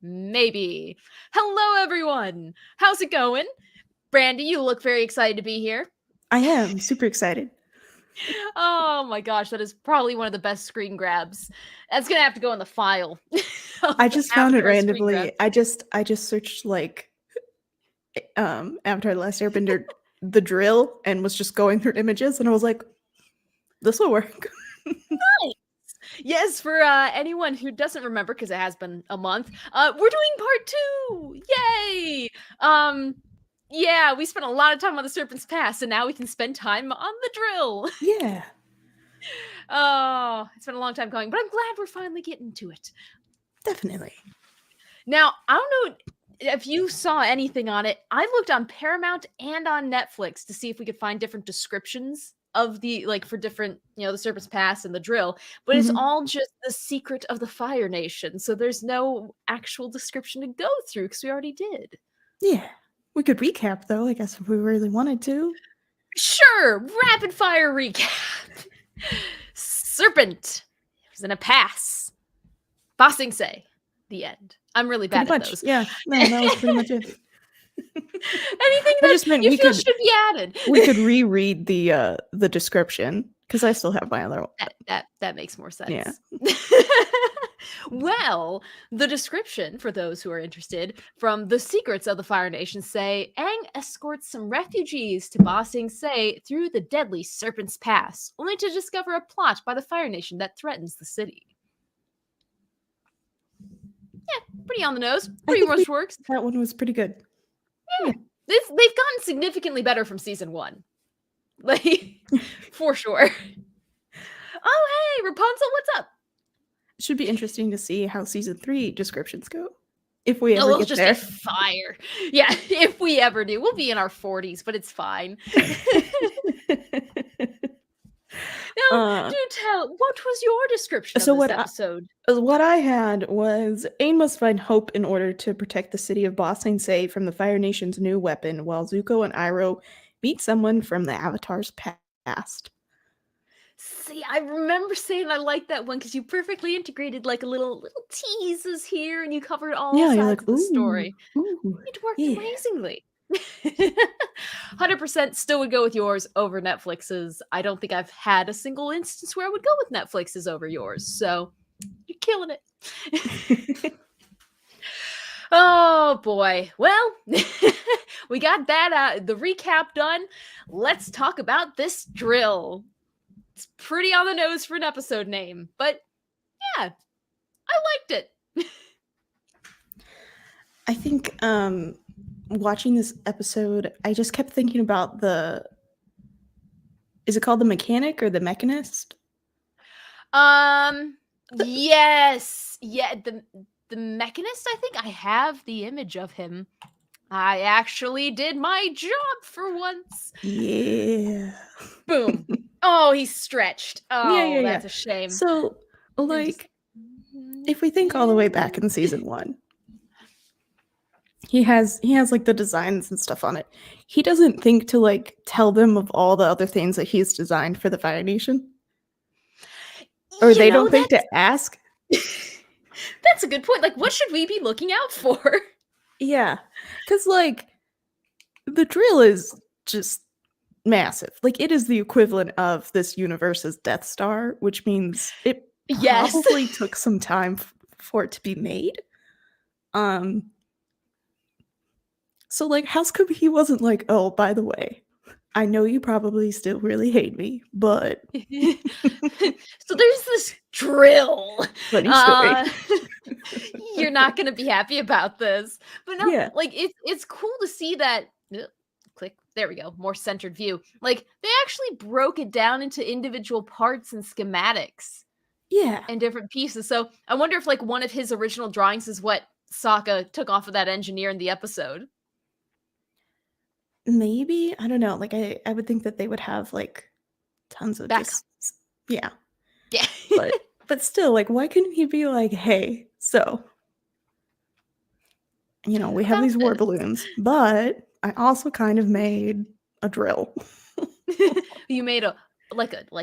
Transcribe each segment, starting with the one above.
Maybe. Hello, everyone. How's it going? Brandy, you look very excited to be here. I am super excited. Oh my gosh, that is probably one of the best screen grabs. That's gonna have to go in the file. I just found it randomly. I just searched like Avatar the Last Airbender the drill and was just going through images and I was like, this will work. Nice. Yes, for anyone who doesn't remember, because it has been a month, we're doing part 2. Yay! Yeah, we spent a lot of time on the Serpent's Pass, and now we can spend time on the drill. Yeah. Oh, it's been a long time coming, but I'm glad we're finally getting to it. Definitely. Now, I don't know if you saw anything on it. I looked on Paramount and on Netflix to see if we could find different descriptions of the, like, for different, the Serpent's Pass and the drill, but it's all just the secret of the Fire Nation, so there's no actual description to go through because we already did. Yeah. We could recap, though, I guess, if we really wanted to. Sure! Rapid fire recap! Serpent was in a pass. Ba Sing Se. The end. I'm really bad at those. Yeah, no, that was pretty much it. Anything that you feel should be added. We could reread the description, because I still have my other one. That makes more sense. Yeah. Well, the description, for those who are interested, from The Secrets of the Fire Nation say, Aang escorts some refugees to Ba Sing Se through the deadly Serpent's Pass, only to discover a plot by the Fire Nation that threatens the city. Yeah, pretty on the nose. Pretty much works. That one was pretty good. Yeah. They've gotten significantly better from season 1. Like, for sure. Oh, hey, Rapunzel, what's up? It should be interesting to see how season 3 descriptions go. If we ever get there. Fire. Yeah, if we ever do. We'll be in our 40s, but it's fine. Now, do tell, what was your description of this episode? What I had was, Aang must find hope in order to protect the city of Ba Sing Se from the Fire Nation's new weapon, while Zuko and Iroh meet someone from the Avatar's past. See, I remember saying I liked that one because you perfectly integrated like a little teases here, and you covered all sides of the story. It worked amazingly. 100% still would go with yours over Netflix's. I don't think I've had a single instance where I would go with Netflix's over yours. So you're killing it. Oh boy. Well, we got that the recap done. Let's talk about this drill. It's pretty on the nose for an episode name, but yeah, I liked it. I think watching this episode, I just kept thinking about is it called the mechanic or the mechanist? Yes. Yeah, the mechanist, I think I have the image of him. I actually did my job for once. Yeah. Boom. Oh, he's stretched. Oh, that's a shame. So, like, if we think all the way back in season 1, he has like the designs and stuff on it. He doesn't think to like tell them of all the other things that he's designed for the Fire Nation, or they don't think to ask. That's a good point. Like, what should we be looking out for? Yeah, because like the drill is just massive. Like, it is the equivalent of this universe's Death Star, which means it probably took some time for it to be made. So, like, how come he wasn't like, oh, by the way, I know you probably still really hate me, but... So there's this drill. Funny story. You're not going to be happy about this. But no, like, it's cool to see that... Click. There we go. More centered view. Like, they actually broke it down into individual parts and schematics. Yeah. And different pieces. So I wonder if, like, one of his original drawings is what Sokka took off of that engineer in the episode. Maybe. I don't know. Like, I would think that they would have, like, tons of Yeah. But still, like, why couldn't he be like, hey, so, we have these war balloons, but I also kind of made a drill. You made a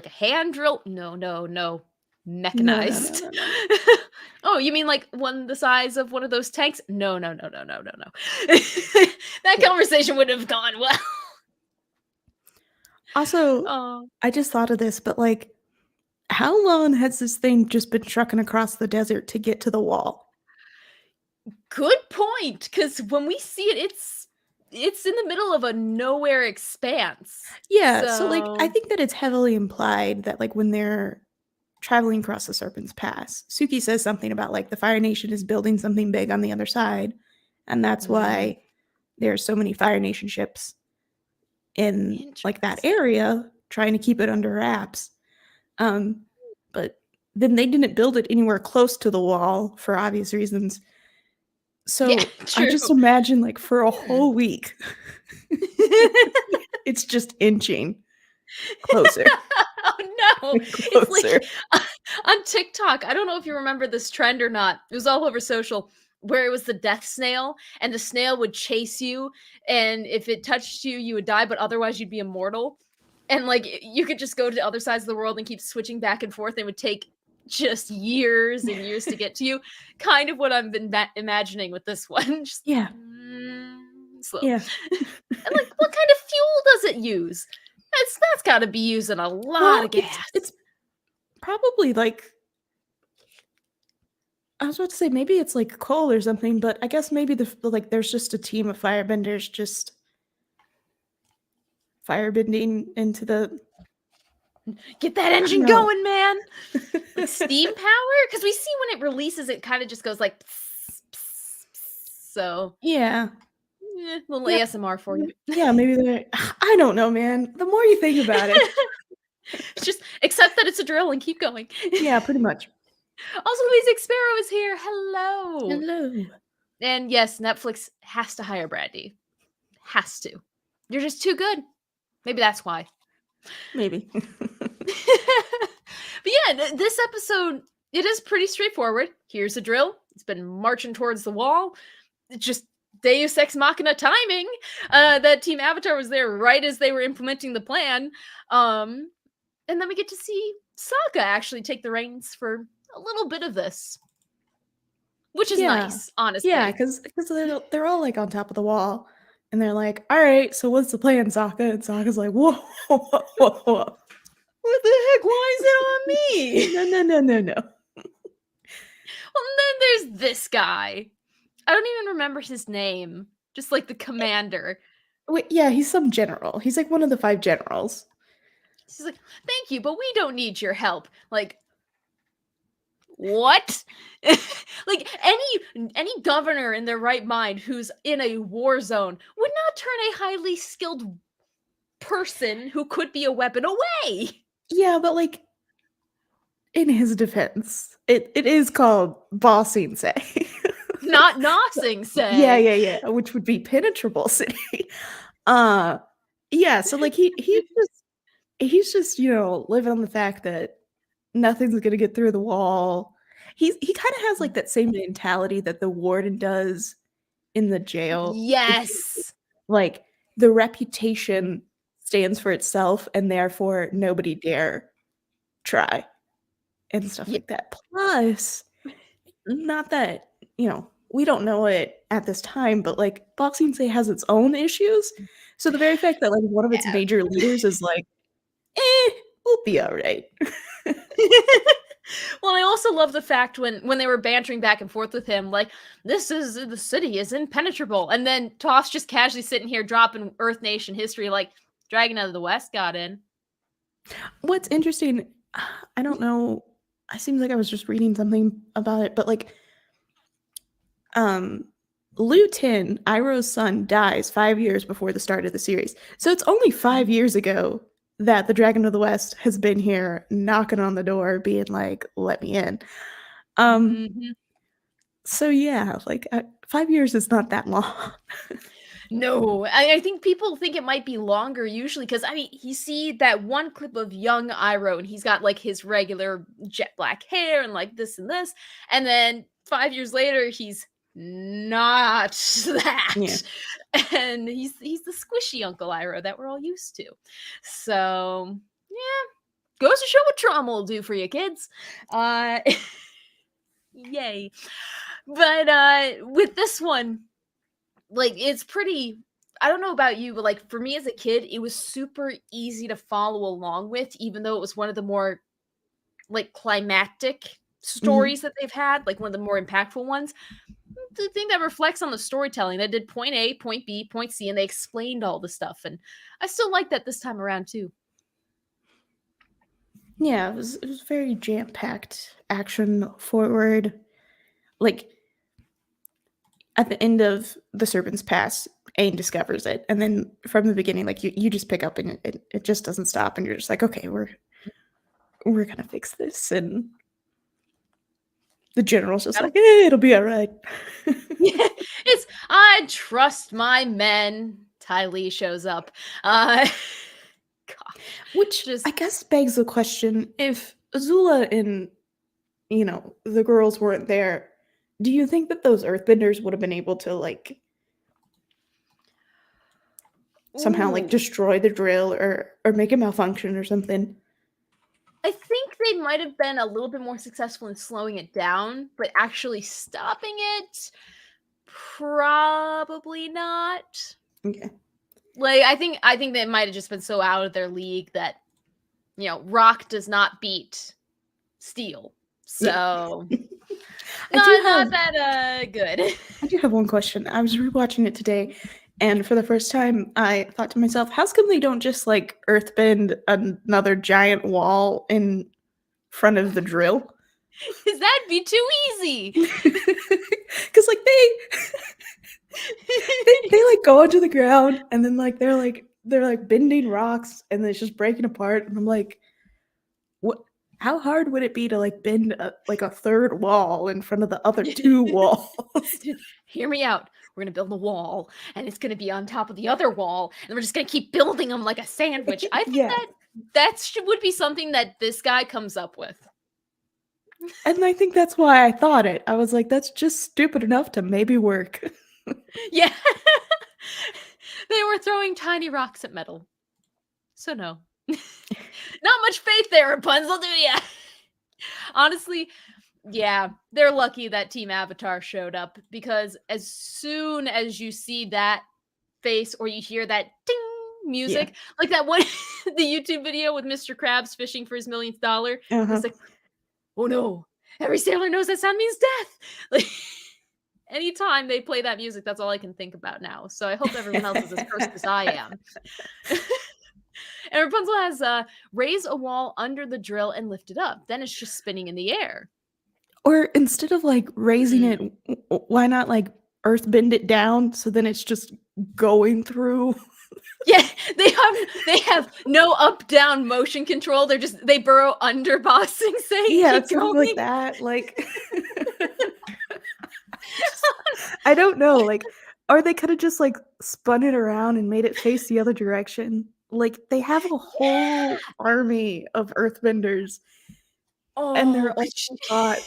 hand drill? No. Mechanized. No. Oh, you mean like one the size of one of those tanks? No, no, no, no, no, no, no. That Yeah. conversation wouldn't have gone well. Also, Oh, I just thought of this, but like, how long has this thing just been trucking across the desert to get to the wall? good point. Because when we see it, it's in the middle of a nowhere expanse. Yeah, so like, I So think that it's heavily implied that like when they're traveling across the Serpent's Pass, Suki says something about like the Fire Nation is building something big on the other side, and that's mm, why there's so many Fire Nation ships in like that interesting. area trying to keep it under wraps. Um, but then they didn't build it anywhere close to the wall for obvious reasons. Yeah, So I true. just imagine like for a Hmm. whole week, it's just inching closer Oh no. and It's like closer. on TikTok. I don't know if you remember this trend or not. It was all over social where it was the death snail and the snail would chase you and if it touched you you would die but otherwise you'd be immortal. And like you could just go to the other sides of the world and keep switching back and forth. It would take just years and years to get to you. Kind of what I've been imagining with this one. Just Yeah, slow. yeah. And like, what kind of fuel does it use? That's got to be using a lot Well, of it's gas. probably like I was about to say maybe it's like coal or something, but I guess maybe like there's just a team of firebenders just firebending into the Get that I don't engine know. going, man. Like steam power? Because we see when it releases, it kind of just goes like, pss, pss, pss. So, Yeah. little Yeah. ASMR for you. Yeah, maybe they're I don't know, man. The more you think about it. It's just accept that it's a drill and keep going. Yeah, pretty much. Also, Music Sparrow is here. Hello. Hello. And yes, Netflix has to hire Brandy. Has to. You're just too good. Maybe that's why. Maybe. But yeah, this episode, it is pretty straightforward. Here's a drill. It's been marching towards the wall. It's just Deus Ex Machina timing. That Team Avatar was there right as they were implementing the plan. And then we get to see Sokka actually take the reins for a little bit of this, which is Yeah. nice, Yeah, honestly. because they're all like on top of the wall, and they're like, "All right, so what's the plan, Sokka?" And Sokka's like, "Whoa, whoa, whoa, whoa. What the heck? Why is it on me? No, no, no, no, no." Well, and then there's this guy. I don't even remember his name. Just like the commander. Wait, yeah, he's some general. He's like one of the 5 generals. She's like, "Thank you, but we don't need your help." Like, what? Like any governor in their right mind who's in a war zone would not turn a highly skilled person who could be a weapon away. Yeah, but like in his defense, it is called bossing say. Not Noxing Yeah, say. yeah, yeah, which would be penetrable city. Uh yeah, so like he's just, living on the fact that nothing's gonna get through the wall. He kind of has like that same mentality that the warden does in the jail. Yes. Like the reputation stands for itself, and therefore nobody dare try and stuff Yeah. like that. Plus, not that we don't know it at this time, but like Boxing Say has its own issues. So the very fact that like one of its major leaders is like, we'll be all right. Well, I also love the fact when they were bantering back and forth with him, like, the city is impenetrable. And then Toph just casually sitting here dropping Earth Nation history, like, Dragon out of the West got in. What's interesting, I don't know. It seems like I was just reading something about it, but like, Lu Tin, Iroh's son, dies 5 years before the start of the series. So it's only 5 years ago that the Dragon of the West has been here knocking on the door, being like, "Let me in." Um, Mhm. so yeah, like 5 years is not that long. No, I think people think it might be longer usually because I mean you see that one clip of young Iroh and he's got like his regular jet black hair and like this and this, and then 5 years later he's not that, Yeah. and he's the squishy Uncle Iroh that we're all used to. So yeah, goes to show what trauma will do for you kids. Uh, Yay. But with this one, like, it's pretty, I don't know about you, but like for me as a kid, it was super easy to follow along with, even though it was one of the more like climactic Mhm. stories that they've had, like one of the more impactful ones. The thing that reflects on the storytelling. They did point A, point B, point C, and they explained all the stuff. And I still like that this time around too. Yeah, it was very jam-packed, action forward. Like at the end of the Serpent's Pass, Aang discovers it, and then from the beginning, like you just pick up and it just doesn't stop, and you're just like, okay, we're gonna fix this, and the general's just like, it'll be all right. Yeah, it's I trust my men. Ty Lee shows up. Gosh, Which I just guess begs the question: if Azula and the girls weren't there, do you think that those Earthbenders would have been able to like somehow like ooh. destroy the drill or make it malfunction or something? I think they might have been a little bit more successful in slowing it down, but actually stopping it, probably not. Okay. Like I think they might have just been so out of their league that rock does not beat steel. Yeah. So I do not have that good. I do have one question. I was rewatching it today, and for the first time, I thought to myself, how come they don't just like earthbend another giant wall in front of the drill? Cause that'd be too easy. Because like they like go onto the ground, and then like they're like bending rocks, and then it's just breaking apart, and I'm like, what? How hard would it be to like bend like a third wall in front of the other two walls? Hear me out. We're gonna build a wall, and it's gonna be on top of the other wall, and we're just gonna keep building them like a sandwich. I think Yeah. that would be something that this guy comes up with. And I think that's why I thought it. I was like, that's just stupid enough to maybe work. Yeah, they were throwing tiny rocks at metal, so no, not much faith there, Rapunzel, do ya? Honestly, yeah, they're lucky that Team Avatar showed up because as soon as you see that face or you hear that ding Yeah. music, like that one, the YouTube video with Mr. Krabs fishing for his millionth dollar. Uh-huh. It's like, oh no, every sailor knows that sound means death. Like, anytime they play that music, that's all I can think about now. So I hope everyone else is as cursed as I am. And Rapunzel has raise a wall under the drill and lift it up. Then it's just spinning in the air. Or instead of like raising Mm. it, why not like earth bend it down so then it's just going through? Yeah, they have no up down motion control. They burrow under bossing saying Yeah, keep something like going. that. Like I don't know, like, or they could have just like spun it around and made it face the other direction. Like they have a whole army of earthbenders, and Oh, their only thought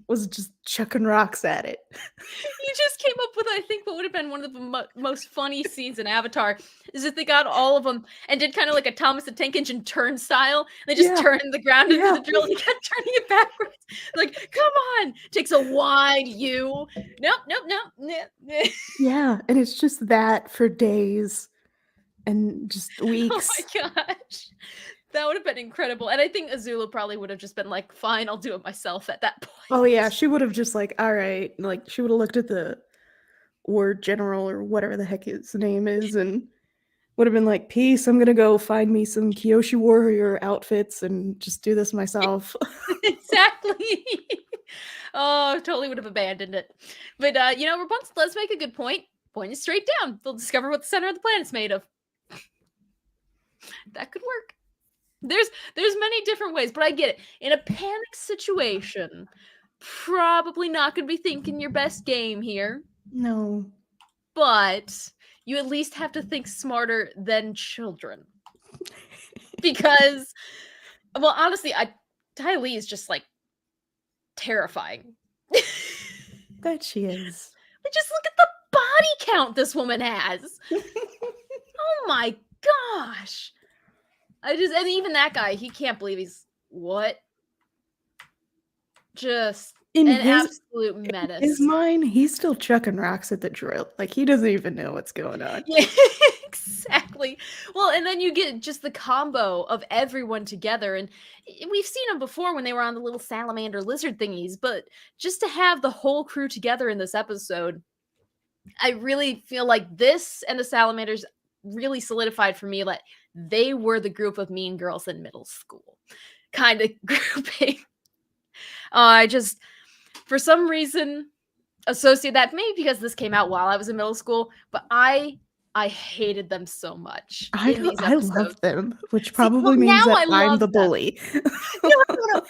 was just chucking rocks at it. you just came up with, I think, what would have been one of the most funny scenes in Avatar is if they got all of them and did kind of like a Thomas the Tank Engine turnstile. They just Yeah, turned the ground into yeah. the drill and they kept turning it backwards. Like, come on! Takes a wide U. Nope, nope, nope. Nope. Yeah, and it's just that for days and just Oh weeks. my gosh. That would have been incredible. And I think Azula probably would have just been like, fine, I'll do it myself at that point. Oh yeah, she would have just like, all right, like she would have looked at the ward general or whatever the heck his name is and would have been like, peace, I'm gonna go find me some Kyoshi warrior outfits and just do this myself. Exactly. Oh, totally would have abandoned it. But Rapunzel does make a good point. Point it straight down. They'll discover what the center of the planet's made of. That could work. There's many different ways, but I get it. In a panic situation, probably not gonna be thinking your best game here. No. But you at least have to think smarter than children. Because, well, honestly, Ty Lee is just like terrifying. Bet she is. But just look at the body count this woman has. Oh my gosh. And even that guy, he can't believe he's what? Just in An his absolute his menace. mind, he's still chucking rocks at the drill. Like, he doesn't even know what's going on. Yeah, exactly. Well, and then you get just the combo of everyone together, and we've seen them before when they were on the little salamander lizard thingies, but just to have the whole crew together in this episode, I really feel like this and the salamanders really solidified for me that they were the group of mean girls in middle school kind of grouping. I just, for some reason, associate that maybe because this came out while I was in middle school, but I hated them so much in these I love episodes. them, which See, well, probably means now that I I'm love the them. bully. No.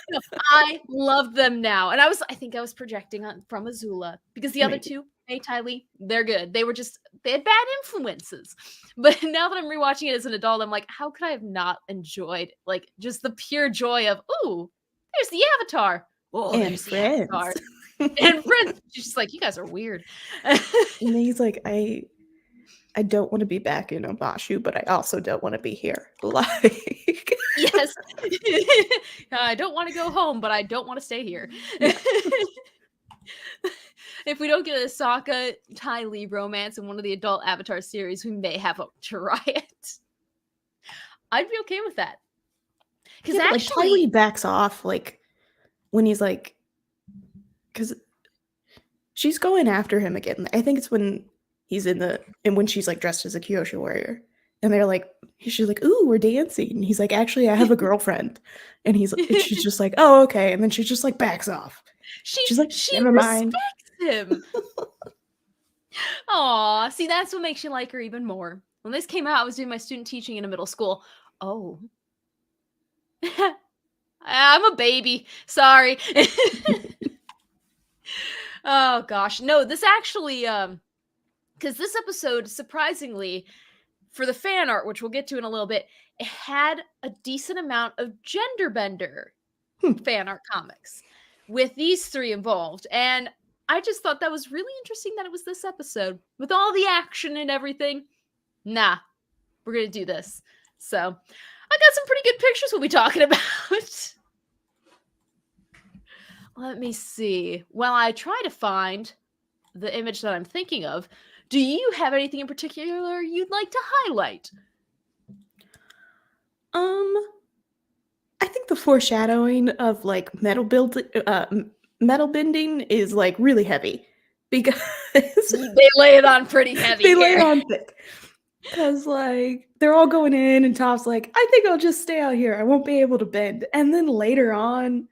I love them now. And I think I was projecting on from Azula because the other Maybe. two, May Tylee, they're good. They had bad influences. But now that I'm rewatching it as an adult, I'm like, how could I have not enjoyed like just the pure joy of, ooh, there's the Avatar. Oh, And there's the friends. Avatar. And friends. She's just like, you guys are weird. And he's like, I don't want to be back in Omashu, but I also don't want to be here. Like, Yes. I don't want to go home, but I don't want to stay here. yeah. If we don't get a Sokka Ty Lee romance in one of the adult Avatar series, we may have to riot. I'd be okay with that. Because Yeah, but, like, actually, Tylee backs off, like, when he's like, because she's going after him again. I think it's when he's and when she's like dressed as a Kyosho warrior, and they're like, she's like, "Ooh, we're dancing." And he's like, "Actually, I have a girlfriend," and she's just like, "Oh, okay," and then she just like backs off. She's like, she "Never mind." respects him. Aw, see, that's what makes you like her even more. When this came out, I was doing my student teaching in a middle school. Oh. I'm a baby. Sorry. Oh gosh. No, this actually because this episode, surprisingly, for the fan art, which we'll get to in a little bit, it had a decent amount of gender bender Hmm. fan art comics with these three involved. And I just thought that was really interesting that it was this episode with all the action and everything. Nah, we're going to do this. So I got some pretty good pictures we'll be talking about. Let me see. While I try to find the image that I'm thinking of, do you have anything in particular you'd like to highlight? I think the foreshadowing of like metal bending is like really heavy because They lay it on pretty heavy they lay it here. on thick. Because like they're all going in, and Top's like, "I think I'll just stay out here. I won't be able to bend." And then later on,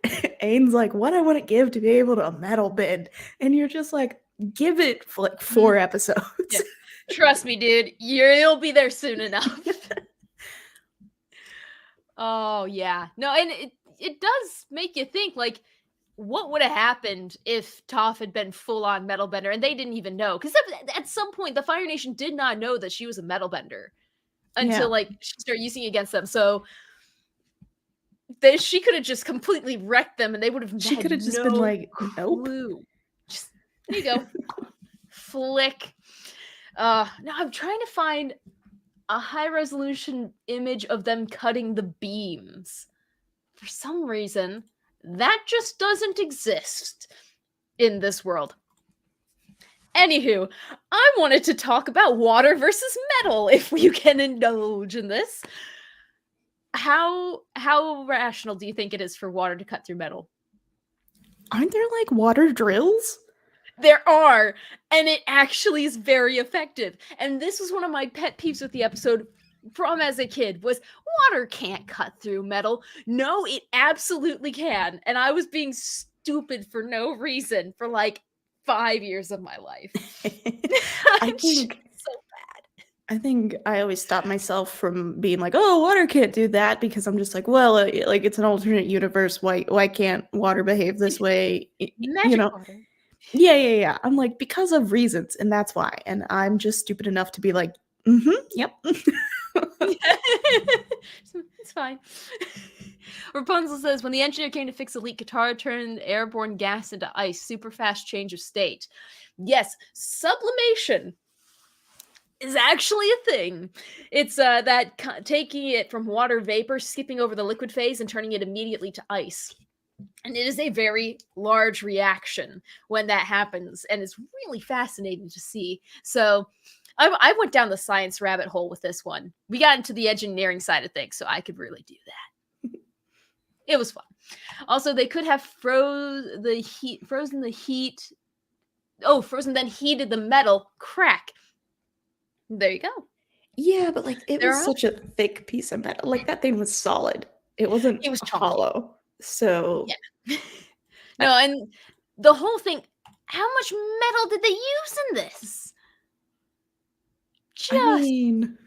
Aiden's like, "What I wouldn't give to be able to metal bend," and you're just like, "Give it for like 4 episodes." Yeah. Trust me, dude. You'll be there soon enough. Oh yeah. No, and it does make you think like what would have happened if Toph had been full on metal bender and they didn't even know? Because at some point the Fire Nation did not know that she was a metal bender until Yeah. like she started using it against them. So she could have just completely wrecked them and they would have She had could have just been no like, "Nope." clue. Just there you go. Flick. Now I'm trying to find a high resolution image of them cutting the beams. For some reason, that just doesn't exist in this world. Anywho, I wanted to talk about water versus metal, if you can indulge in this. How rational do you think it is for water to cut through metal? Aren't there like water drills? There are, and it actually is very effective. And this was one of my pet peeves with the episode from as a kid was water can't cut through metal. No, it absolutely can. And I was being stupid for no reason for like 5 years of my life. I think so bad. I think I always stop myself from being like, "Oh, water can't do that," because I'm just like, "Well, like it's an alternate universe. Why can't water behave this way?" You Magic know? water. Yeah. I'm like, because of reasons, and that's why. And I'm just stupid enough to be like, yep." It's fine. Rapunzel says, when the engineer came to fix a leak, Katara turned airborne gas into ice. Super fast change of state. Yes, sublimation is actually a thing. It's taking it from water vapor, skipping over the liquid phase, and turning it immediately to ice. And it is a very large reaction when that happens, and it's really fascinating to see. So I went down the science rabbit hole with this one. We got into the engineering side of things, so I could really do that. It was fun. Also, they could have frozen the heat. Oh, frozen then heated the metal. Crack. There you go. Yeah, but like it There was are such a thick piece of metal. Like that thing was solid. It wasn't It was chunky. hollow. So Yeah. No, and the whole thing, how much metal did they use in this? I Just mean,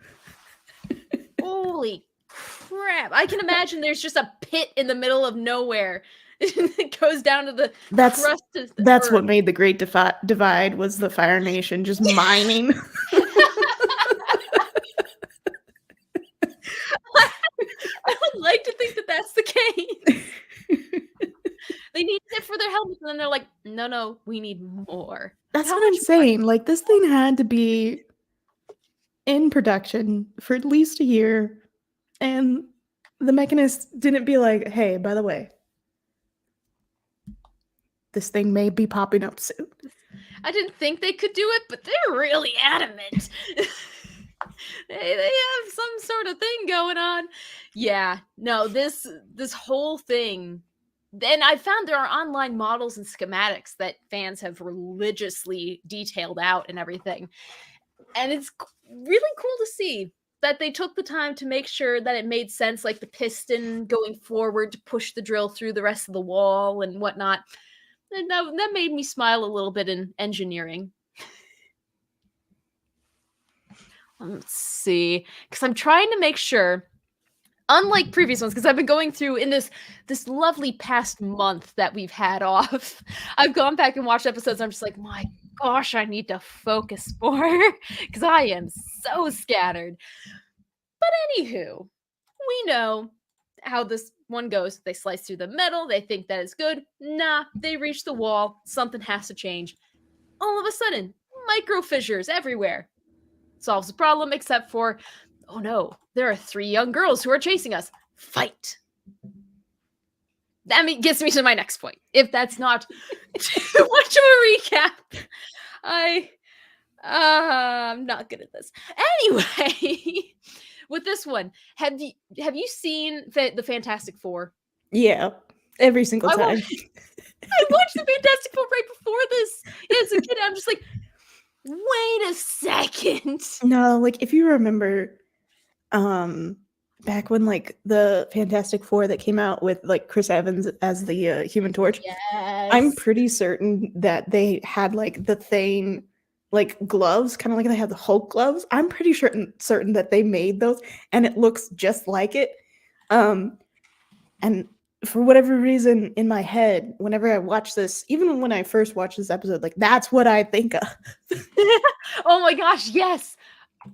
holy crap. I can imagine there's just a pit in the middle of nowhere. It goes down to the crust of the that's earth. what made the Great Divide was the Fire Nation just mining. I would like to think that that's the case. They needed it for their helmets, and then they're like, no, we need more. That's How what I'm much more? saying. Like this thing had to be in production for at least a year, and the mechanists didn't be like, "Hey, by the way, this thing may be popping up soon." I didn't think they could do it, but they're really adamant. They have some sort of thing going on. Yeah, no, this whole thing. Then I found there are online models and schematics that fans have religiously detailed out and everything. And it's really cool to see that they took the time to make sure that it made sense, like the piston going forward to push the drill through the rest of the wall and whatnot. And that made me smile a little bit in engineering. Let's see, because I'm trying to make sure, unlike previous ones, because I've been going through in this lovely past month that we've had off, I've gone back and watched episodes. And I'm just like, my gosh, I need to focus more because I am so scattered. But anywho, we know how this one goes. They slice through the metal. They think that is good. Nah, they reach the wall. Something has to change. All of a sudden, micro fissures everywhere. Solves the problem, except for, oh no, there are 3 young girls who are chasing us. Fight. That gets me to my next point. If that's not too much of a recap, I'm not good at this. Anyway, with this one, have you seen the Fantastic Four? Yeah, every single time. I watched the Fantastic Four right before this as a kid. I'm just like, wait a second. No, like if you remember, back when like the Fantastic Four that came out with like Chris Evans as the Human Torch, Yes. I'm pretty certain that they had like the Thane like gloves, kind of like they had the Hulk gloves. I'm pretty certain that they made those, and it looks just like it. And for whatever reason in my head, whenever I watch this, even when I first watched this episode, like that's what I think of. Oh my gosh, yes.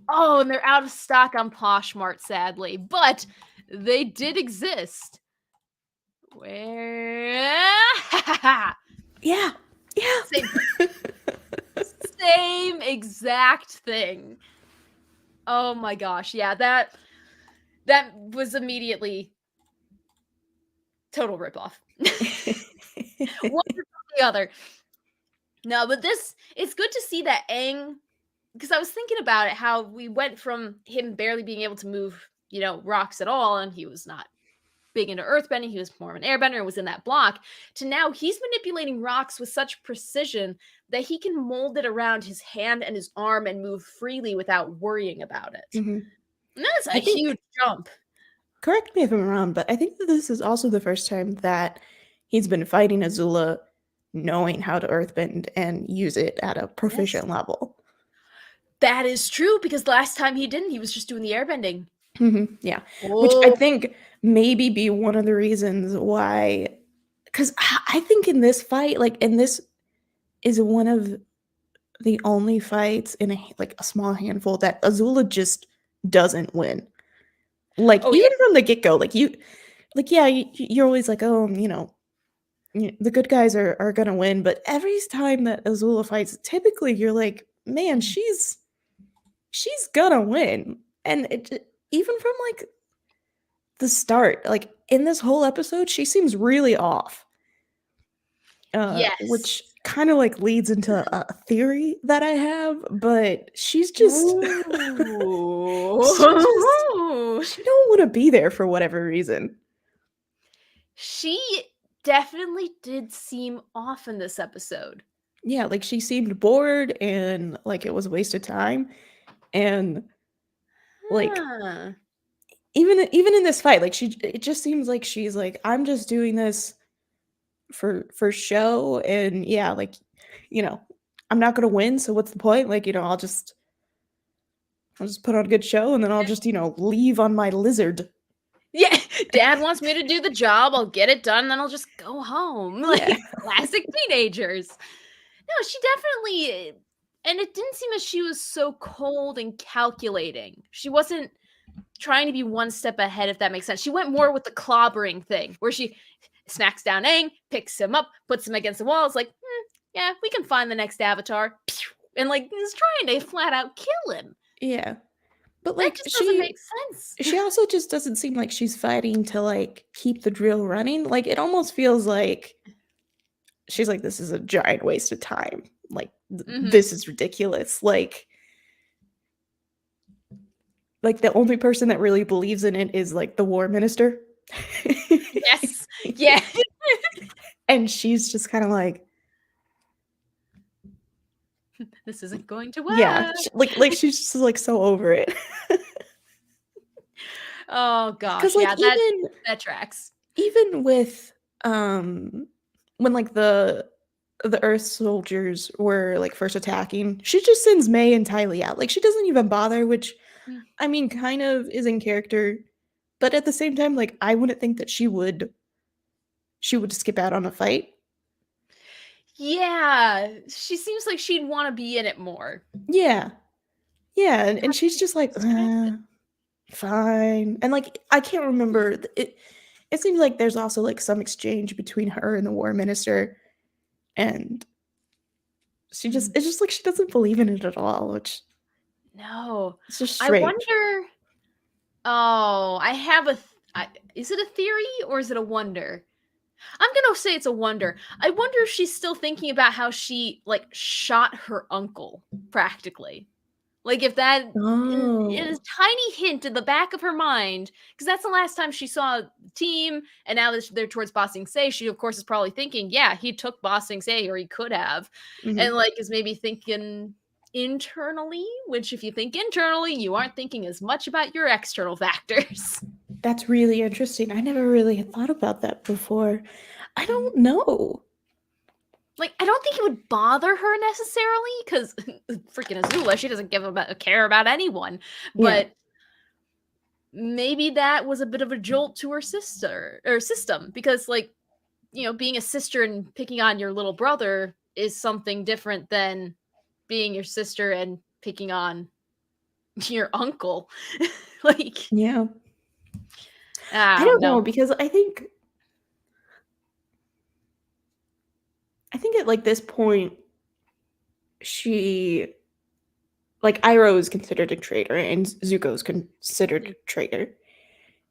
Oh, and they're out of stock on Poshmark, sadly, but they did exist. Where? Yeah. Same thing. Same exact thing. Oh my gosh, yeah, that was immediately total ripoff. One or the other. No, but it's good to see that Aang, because I was thinking about it, how we went from him barely being able to move, rocks at all, and he was not big into earthbending, he was more of an airbender and was in that block, to now he's manipulating rocks with such precision that he can mold it around his hand and his arm and move freely without worrying about it. Mm-hmm. And that's a huge jump. Correct me if I'm wrong, but I think that this is also the first time that he's been fighting Azula knowing how to earthbend and use it at a proficient level. That is true, because last time he didn't. He was just doing the airbending. Mm-hmm. Yeah. Which I think maybe be one of the reasons why, because I think in this fight, and this is one of the only fights in a small handful that Azula just doesn't win. Even from the get-go, you're always like, oh, the good guys are gonna win, but every time that Azula fights, typically you're like, man, she's gonna win. And even from the start, in this whole episode, she seems really off. Yes. which kind of like leads into a theory that I have, but she's just she just Ooh. she don't want to be there for whatever reason. She definitely did seem off in this episode. Yeah, like she seemed bored and like it was a waste of time. And like Huh. even in this fight, like it just seems like she's like, I'm just doing this for show, and yeah, like, you know, I'm not gonna win, so what's the point? Like, you know, I'll just put on a good show and then I'll just, you know, leave on my lizard. Yeah, Dad wants me to do the job. I'll get it done, then I'll just go home. Like Yeah. classic teenagers. No, she definitely, and it didn't seem as she was so cold and calculating. She wasn't trying to be one step ahead, if that makes sense. She went more with the clobbering thing, where she smacks down Aang, picks him up, puts him against the wall. It's like, yeah, we can find the next Avatar, and like is trying to flat out kill him. Yeah. But That like just doesn't make sense. she also just doesn't seem like she's fighting to like keep the drill running. Like it almost feels like she's like, this is a giant waste of time. Like this is ridiculous. Like the only person that really believes in it is like the war minister. Yes. Yeah. And she's just kind of like, This isn't going to work. yeah, like she's just like so over it. Oh gosh, Because like yeah, that tracks. even with when like the Earth soldiers were like first attacking, she just sends May and Tylee out. Like she doesn't even bother, which I mean kind of is in character, but at the same time, like I wouldn't think that she would skip out on a fight. Yeah, she seems like she'd want to be in it more. Yeah. Yeah, and she's just like, fine. And like I can't remember it. It seems like there's also like some exchange between her and the war minister, and it's just like she doesn't believe in it at all, which No, it's just I strange. wonder. Oh, I have is it a theory or is it a wonder? I'm gonna say it's a wonder. I wonder if she's still thinking about how she like shot her uncle practically. Like if that is Oh. a tiny hint in the back of her mind, because that's the last time she saw the team, and now that they're towards Ba Sing Se, she of course is probably thinking, yeah, he took Ba Sing Se, or he could have, and Mhm. like is maybe thinking internally. Which, if you think internally, you aren't thinking as much about your external factors. That's really interesting. I never really had thought about that before. I don't Mm-hmm. know. Like, I don't think it would bother her necessarily, because freaking Azula, she doesn't give a care about anyone. Yeah. But maybe that was a bit of a jolt to her sister or system, because, like, you know, being a sister and picking on your little brother is something different than being your sister and picking on your uncle. Like, Yeah. I I don't don't know know. because I think at like this point she like Iroh is considered a traitor and Zuko is considered a traitor.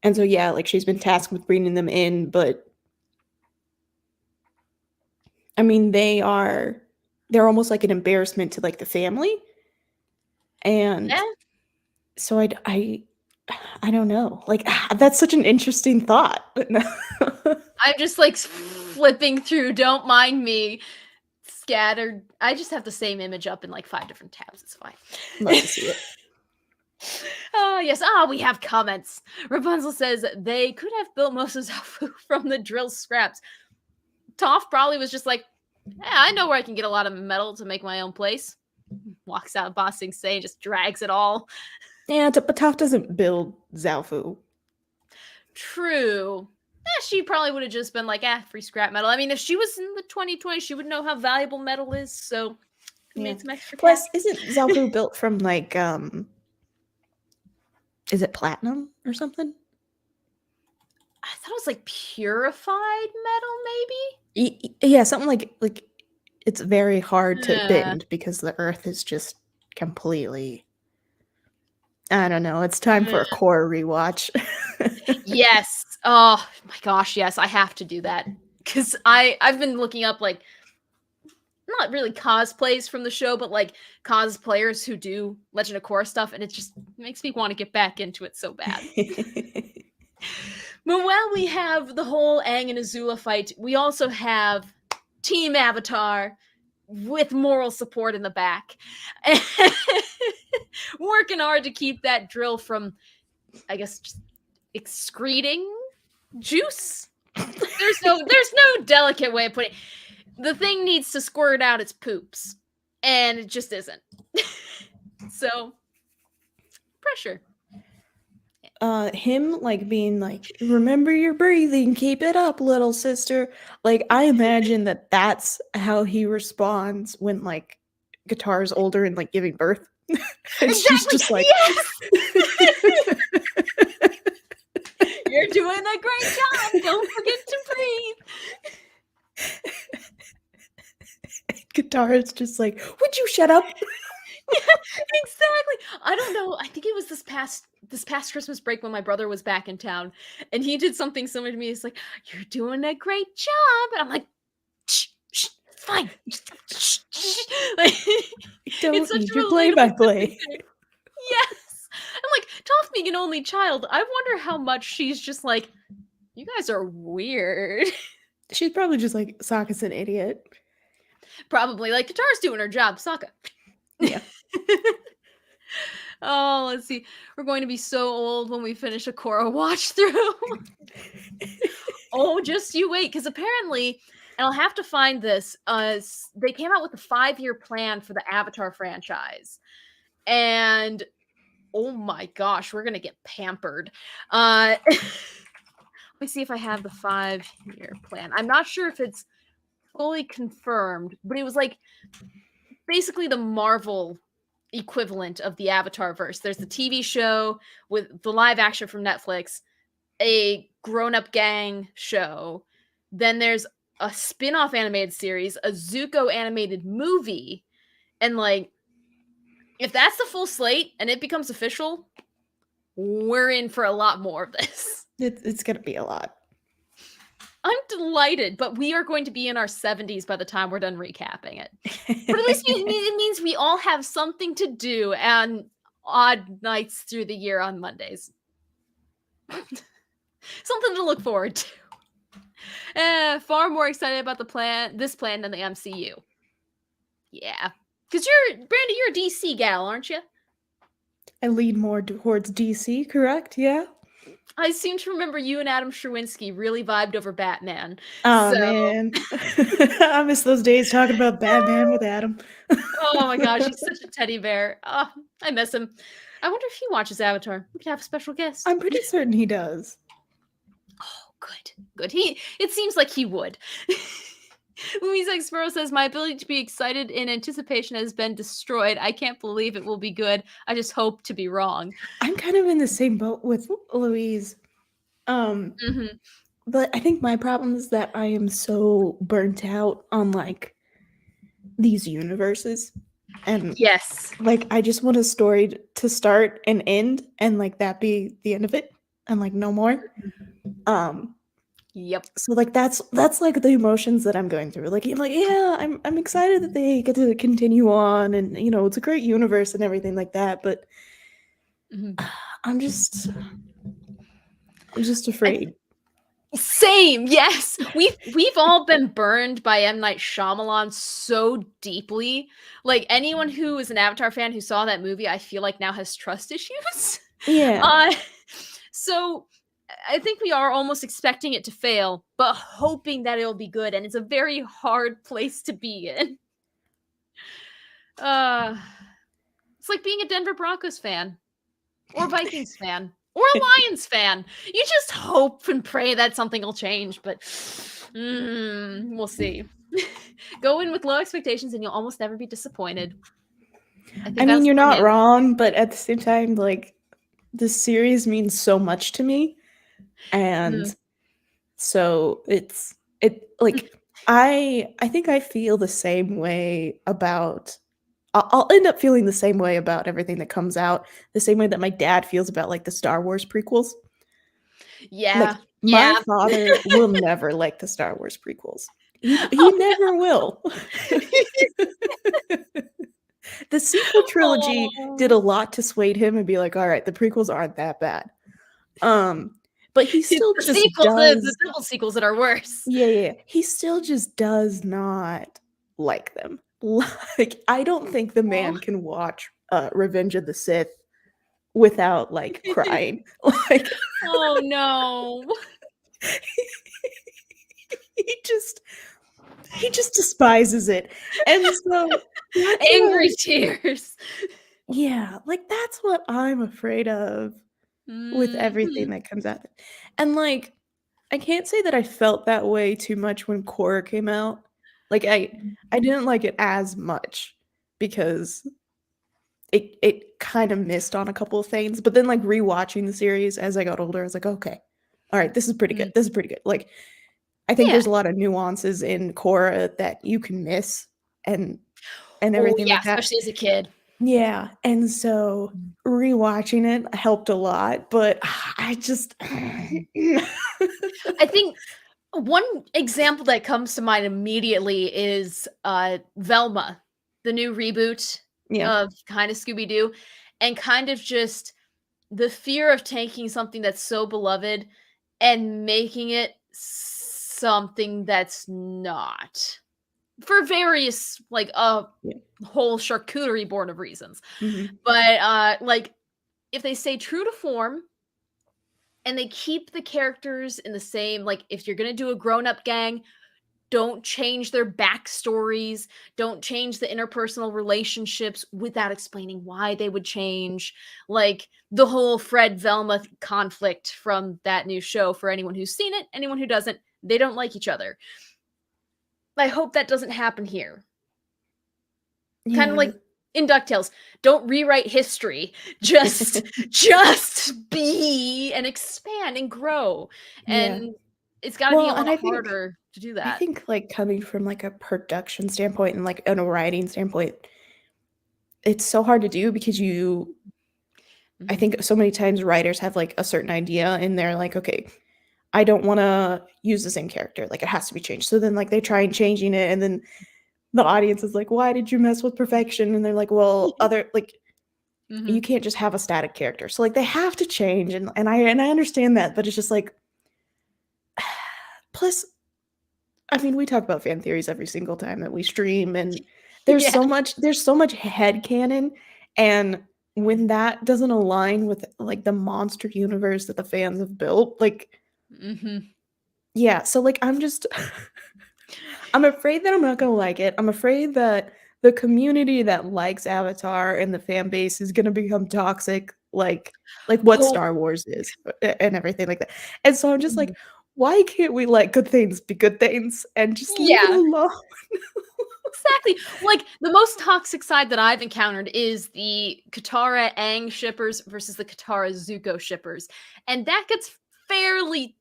And so yeah, like she's been tasked with bringing them in, but I mean they're almost like an embarrassment to like the family. And Yeah, so I don't know. Like that's such an interesting thought. I'm just like flipping through. Don't mind me. Scattered. I just have the same image up in like 5 different tabs. It's fine. Love to see it. Oh, yes. Ah, we have comments. Rapunzel says they could have built most of Zafu from the drill scraps. Toph probably was just like, yeah, I know where I can get a lot of metal to make my own place. Walks out Ba Sing Se and just drags it all. Yeah, but Toph doesn't build Zaofu. True. She probably would have just been like, free scrap metal. I mean, if she was in the 2020, she would know how valuable metal is, so made some extra Plus, cash. isn't Zaofu built from like is it platinum or something? I thought it was like purified metal, maybe? Yeah, something like it's very hard to Yeah. bend because the earth is just completely I don't know. It's time for a core rewatch. Yes. Oh my gosh, yes, I have to do that. because I've been looking up like not really cosplays from the show, but like cosplayers who do Legend of Korra stuff, and it just makes me want to get back into it so bad. But while we have the whole Aang and Azula fight, we also have Team Avatar with moral support in the back, working hard to keep that drill from, I guess, just excreting juice. There's no delicate way of putting it. The thing needs to squirt out its poops, and it just isn't. So, pressure. Him like being like, remember your breathing, keep it up, little sister. Like, I imagine that that's how he responds when like Guitar's older and like giving birth. And exactly. She's just like, yes! You're doing a great job. Don't forget to breathe. Guitar is just like, would you shut up? Yeah, exactly. I don't know. I think it was this past Christmas break when my brother was back in town, and he did something similar to me. He's like, "You're doing a great job," and I'm like, "Shh, shh, it's fine." Like, Don't need your play-by-play. Yes, I'm like, Toph being an only child, I wonder how much she's just like, you guys are weird. She's probably just like, Sokka's an idiot. Probably like Katara's doing her job. Sokka. Yeah. Oh, let's see. We're going to be so old when we finish a Korra watch through. Oh, just you wait, because apparently, and I'll have to find this. They came out with a 5-year plan for the Avatar franchise, and oh my gosh, we're gonna get pampered. Let me see if I have the 5-year plan. I'm not sure if it's fully confirmed, but it was like basically the Marvel equivalent of the Avatar verse. There's the TV show with the live action from Netflix, a grown-up gang show, then there's a spin-off animated series, a Zuko animated movie, and like if that's the full slate and it becomes official, we're in for a lot more of this. It's gonna be a lot. I'm delighted, but we are going to be in our 70s by the time we're done recapping it. But at least it means we all have something to do on odd nights through the year on Mondays. Something to look forward to. Far more excited about this plan than the MCU. Yeah. Because Brandy, you're a DC gal, aren't you? I lean more towards DC, correct? Yeah. I seem to remember you and Adam Sherwinski really vibed over Batman. Oh, man. I miss those days talking about Batman with Adam. Oh my gosh, he's such a teddy bear. Oh, I miss him. I wonder if he watches Avatar. We could have a special guest. I'm pretty certain he does. Oh, good. It seems like he would. Louise X Sparrow says, my ability to be excited in anticipation has been destroyed. I can't believe it will be good. I just hope to be wrong. I'm kind of in the same boat with Louise. But I think my problem is that I am so burnt out on like these universes. And yes, like I just want a story to start and end and like that be the end of it and like no more. Yep. So like that's like the emotions that I'm going through. Like yeah, I'm excited that they get to continue on and you know, it's a great universe and everything like that, but I'm just afraid. Same, yes. We've all been burned by M. Night Shyamalan so deeply. Like anyone who is an Avatar fan who saw that movie, I feel like now has trust issues. Yeah. So I think we are almost expecting it to fail, but hoping that it'll be good, and it's a very hard place to be in. It's like being a Denver Broncos fan, or Vikings fan, or a Lions fan. You just hope and pray that something will change, but we'll see. Go in with low expectations, and you'll almost never be disappointed. I mean, you're not wrong, but at the same time, like, this series means so much to me. And so it like I think I feel the same way about I'll end up feeling the same way about everything that comes out, the same way that my dad feels about like the Star Wars prequels. Yeah. Like My Yeah. father will never like the Star Wars prequels. He never will. The sequel trilogy did a Oh. lot to sway him and be like, all right, the prequels aren't that bad. But he It's still the just sequels, the does. double sequels that are worse. Yeah. He still just does not like them. Like, I don't think the Oh. man can watch Revenge of the Sith without like crying. Like, Oh no. he just despises it. And so that's Angry what, tears. yeah, like that's what I'm afraid of with everything Mhm. that comes out. And like I can't say that I felt that way too much when Korra came out. Like I didn't like it as much because it kind of missed on a couple of things. But then like rewatching the series as I got older, I was like, okay, all right, this is pretty good. Mm. This is pretty good. Like I think Yeah. there's a lot of nuances in Korra that you can miss and Oh everything yeah, like that. especially as a kid. Yeah, and so rewatching it helped a lot, but I just I think one example that comes to mind immediately is Velma, the new reboot yeah. of kind of Scooby Doo, and kind of just the fear of taking something that's so beloved and making it something that's not for various like Yeah. whole charcuterie board of reasons. Mhm. But like if they stay true to form and they keep the characters in the same, like if you're gonna do a grown-up gang, don't change their backstories, don't change the interpersonal relationships without explaining why they would change. Like the whole Fred Velma conflict from that new show, for anyone who's seen it, anyone who doesn't, they don't like each other. I hope that doesn't happen here. Kind of Yeah. like in DuckTales, don't rewrite history. Just be and expand and grow. Yeah. And it's got to be Well, a and lot harder to do I that. think, like, coming from, like, a production standpoint and, like, and a writing standpoint, it's so hard to do because I Mhm. think so many times writers have, like, a certain idea and they're like, "Okay, I don't wanna use the same character, like, it has to be changed." So then, like, they try and changing it, and then the audience is like, "Why did you mess with perfection?" And they're like, "Well, other like, you Mhm. can't just have a static character." So, like, they have to change, and I understand that, but it's just like plus, I mean, we talk about fan theories every single time that we stream, and Yeah. there's so much headcanon, and when that doesn't align with, like, the monster universe that the fans have built, like Mhm. yeah, so, like, I'm just I'm afraid that I'm not gonna like it. I'm afraid that the community that likes Avatar and the fan base is gonna become toxic, like what Oh, Star Wars is, and everything like that. And so I'm just mhm. like, why can't we let good things be good things and just leave it Yeah, alone? exactly. Like, the most toxic side that I've encountered is the Katara Aang shippers versus the Katara Zuko shippers, and that gets fairly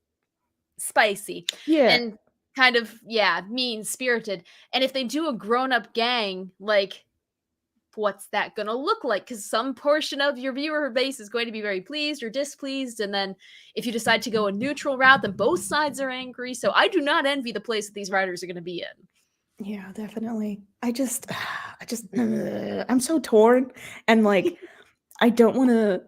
spicy Yeah. and kind of, yeah, mean-spirited, and if they do a grown-up gang, like, what's that gonna look like? Because some portion of your viewer base is going to be very pleased or displeased, and then if you decide to go a neutral route, then both sides are angry, so I do not envy the place that these writers are gonna be in. Yeah, definitely. I just I'm so torn and, like, I don't wanna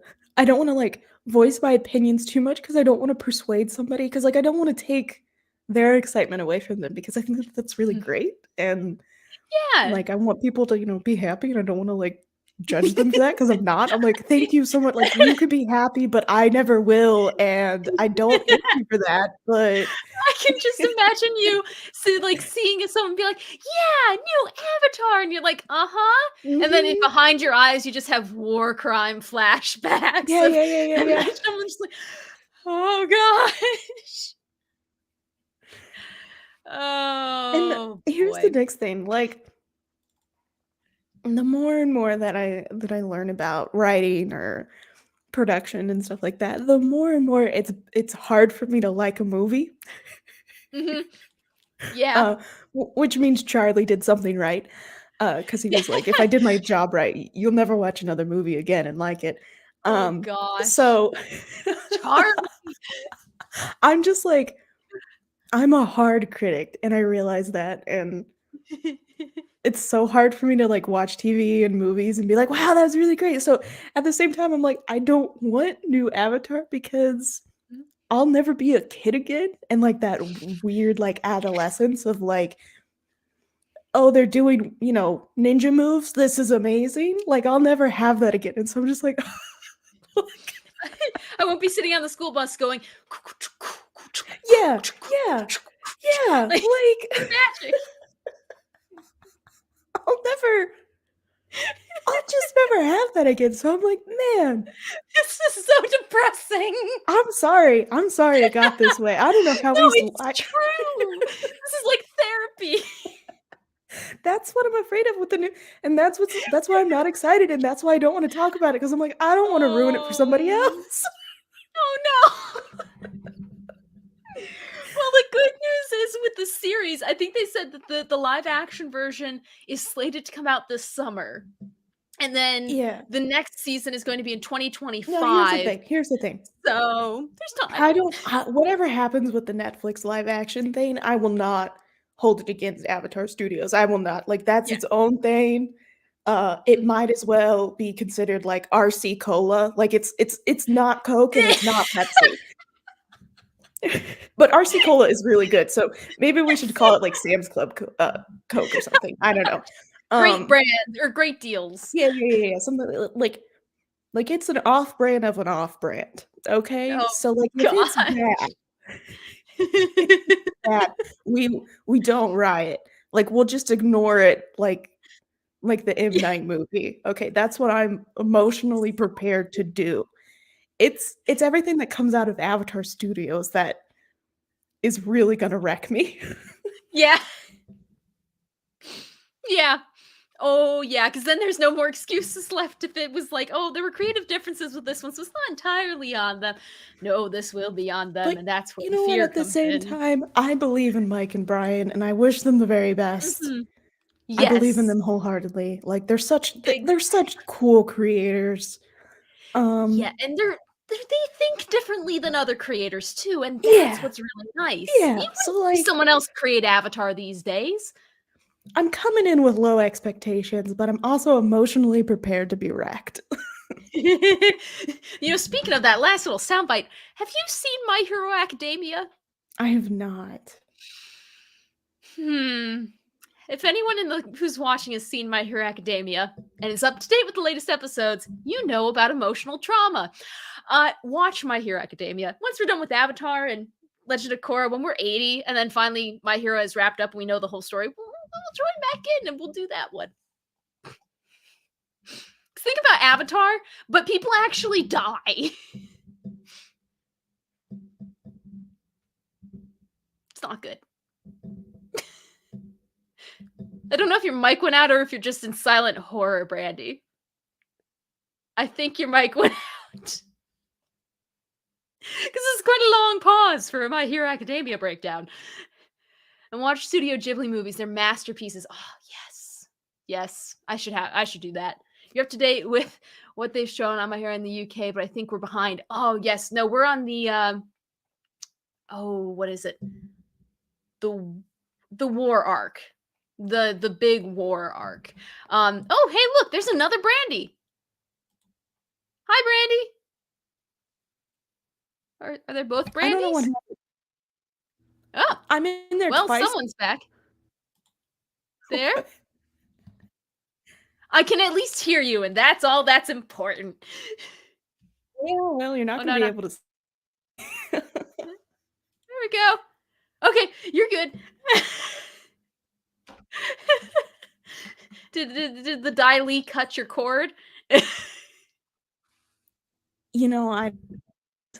like, voice my opinions too much because I don't wanna persuade somebody because like, I don't wanna take their excitement away from them because I think that that's really great, and, Yeah. like, I want people to, be happy, and I don't wanna, like, judge them for that because 'cause I'm not. I'm like, "Thank you so much, like, you could be happy, but I never will, and I don't hate you for that, but" I can just imagine you like seeing someone be like, "Yeah, new Avatar," and you're like, "Uh-huh," and then Mhm. behind your eyes, you just have war crime flashbacks Yeah, of yeah, yeah, yeah, and yeah. then someone's just like, "Oh gosh." And Oh here's the boy. next thing, like, the more and more that I learn about writing or production and stuff like that, the more and more it's hard for me to like a movie, Mhm. Yeah. uh, which means Charlie did something right, because he was like, "If I did my job right, you'll never watch another movie again and like it." Oh gosh. So Charm. I'm just like, I'm a hard critic, and I realize that, and it's so hard for me to like watch TV and movies and be like, wow, that was really great. So at the same time, I'm like, I don't want new Avatar because I'll never be a kid again. And like that weird like adolescence of like, oh, they're doing, you know, ninja moves. This is amazing. Like I'll never have that again. And so I'm just like, I won't be sitting on the school bus going, yeah, yeah, yeah. like Like magic. I'll just never have that again. So I'm like, man, This is so depressing. I'm sorry. I'm sorry it got this way. I don't know how No, we. it's true. This is like therapy. That's what I'm afraid of with the new, and that's why I'm not excited, and that's why I don't want to talk about it because I'm like, I don't want to ruin it for somebody else. Oh no. Well, the good news is with the series, I think they said that the live action version is slated to come out this summer. And then the next season is going to be in 2025. No, here's the thing. So there's time. Whatever happens with the Netflix live action thing, I will not hold it against Avatar Studios. I will not. Like that's its own thing. It might as well be considered like RC Cola. Like it's not Coke and it's not Pepsi. But RC Cola is really good. So maybe we should call it like Sam's Club Coke or something. I don't know. Great brand or great deals. Yeah. Something like it's an off-brand of an off-brand. Okay? Oh, so like if it's bad, we don't riot. Like we'll just ignore it like the M. Night movie. Okay, that's what I'm emotionally prepared to do. It's everything that comes out of Avatar Studios that is really gonna wreck me. Yeah. Yeah. Oh, yeah, because then there's no more excuses left if it was like, oh, there were creative differences with this one, so it's not entirely on them. No, this will be on them, But and that's where you the know what? fear At the comes same in. time, I believe in Mike and Brian, and I wish them the very best. Yes. I believe in them wholeheartedly. Like they're such cool creators. Yeah, and they think differently than other creators too, and that's what's really nice. Yeah, You so wouldn't see like someone else create Avatar these days. I'm coming in with low expectations, but I'm also emotionally prepared to be wrecked. Speaking of that last little soundbite, have you seen My Hero Academia? I have not. If anyone who's watching has seen My Hero Academia and is up to date with the latest episodes, you know about emotional trauma. Watch My Hero Academia. Once we're done with Avatar and Legend of Korra, when we're 80, and then finally My Hero is wrapped up and we know the whole story, we'll join back in and we'll do that one. Think about Avatar, but people actually die. It's not good. I don't know if your mic went out or if you're just in silent horror, Brandy. I think your mic went out. Because it's quite a long pause for My Hero Academia breakdown. And watch Studio Ghibli movies. They're masterpieces. Oh, yes. Yes. I should do that. You're up to date with what they've shown on My Hero in the UK, but I think we're behind. Oh, yes. No, we're on the what is it? The war arc. The big war arc. Oh, hey, look, there's another Brandy. Hi, Brandy. Are they both Brandies? I don't know what happened. Oh, I'm in there well, twice. someone's back. There. I can at least hear you, and that's all that's important. Yeah, well, you're not going to be able to. There we go. Okay, you're good. Did the Dai Li cut your cord? I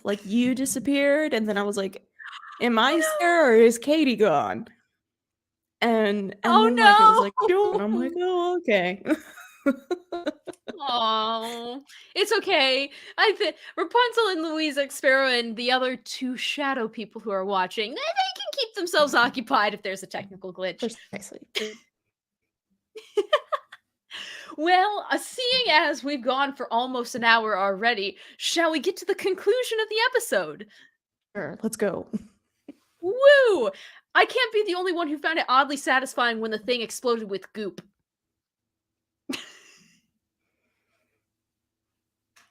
like you disappeared, and then I was like, "Am I there or is Katie gone?" And then like it was like, and I'm like, "Oh, okay." Oh, it's okay. I think Rapunzel and Louisa Sparrow and the other two shadow people who are watching, they can keep themselves occupied if there's a technical glitch. Precisely. Well, seeing as we've gone for almost an hour already, shall we get to the conclusion of the episode? Sure, let's go. Woo! I can't be the only one who found it oddly satisfying when the thing exploded with goop.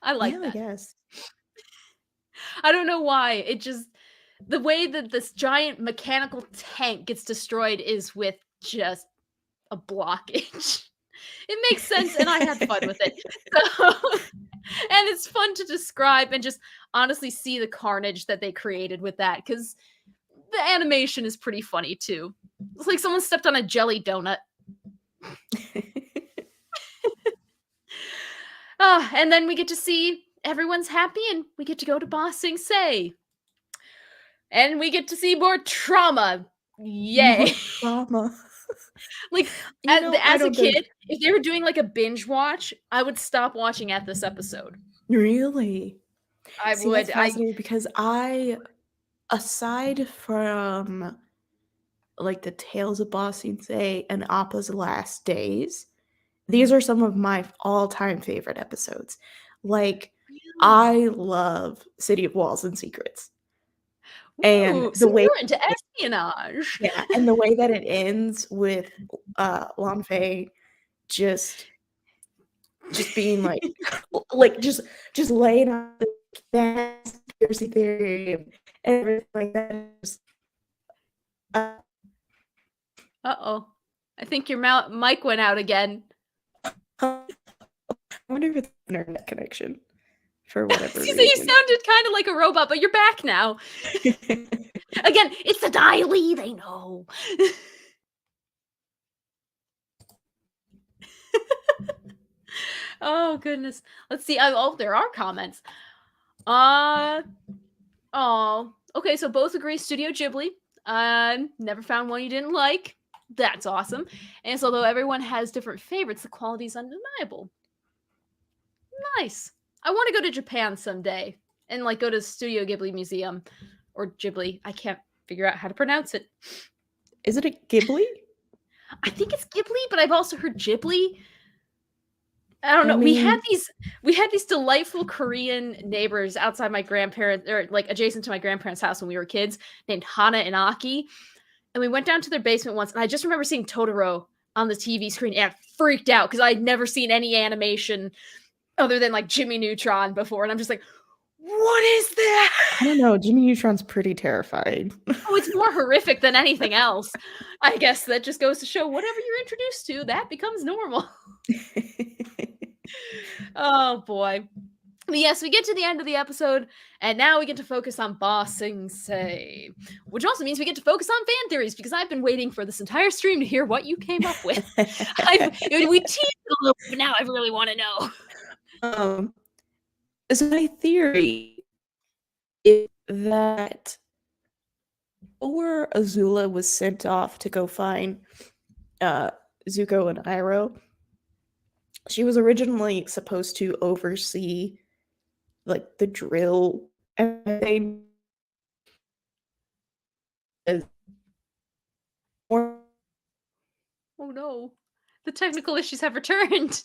I like I that. guess. I don't know why. It just the way that this giant mechanical tank gets destroyed is with just a blockage. It makes sense, and I had fun with it. So, and it's fun to describe and just honestly see the carnage that they created with that, because the animation is pretty funny too. It's like someone stepped on a jelly donut. And then we get to see everyone's happy, and we get to go to Ba Sing Se. And we get to see more trauma. Yay. More trauma. Like, as a kid, if they were doing like a binge watch, I would stop watching at this episode. Really? I See, would. that's fascinating because aside from like the Tales of Ba Sing Se and Appa's Last Days, these are some of my all-time favorite episodes. Like, I love City of Walls and Secrets. And the so way you're into espionage. Yeah, and the way that it ends with Lan Fei just being like just laying out the conspiracy theory and everything like that. Uh-oh. I think your mic went out again. I wonder if it's internet connection for whatever reason. You sounded kind of like a robot, but you're back now. Again, it's the dialy, they know. Oh, goodness. Let's see. Oh, there are comments. Okay, so both agree Studio Ghibli. Never found one you didn't like. That's awesome. And so, although everyone has different favorites, the quality is undeniable. Nice. I want to go to Japan someday and like go to Studio Ghibli Museum or Ghibli. I can't figure out how to pronounce it. Is it a Ghibli? I think it's Ghibli, but I've also heard Ghibli. I don't know. We had these delightful Korean neighbors outside my grandparents, or like adjacent to my grandparents' house when we were kids, named Hana and Aki. And we went down to their basement once, and I just remember seeing Totoro on the TV screen, and I freaked out because I'd never seen any animation other than like Jimmy Neutron before, and I'm just like, what is that? I don't know. Jimmy Neutron's pretty terrifying. Oh, it's more horrific than anything else. I guess that just goes to show whatever you're introduced to, that becomes normal. Oh boy. But yes, we get to the end of the episode, and now we get to focus on Ba Sing Se, which also means we get to focus on fan theories, because I've been waiting for this entire stream to hear what you came up with. We teased it a little bit, but now I really want to know. So my theory is that before Azula was sent off to go find Zuko and Iroh, she was originally supposed to oversee like the drill and everything. Oh no, the technical issues have returned.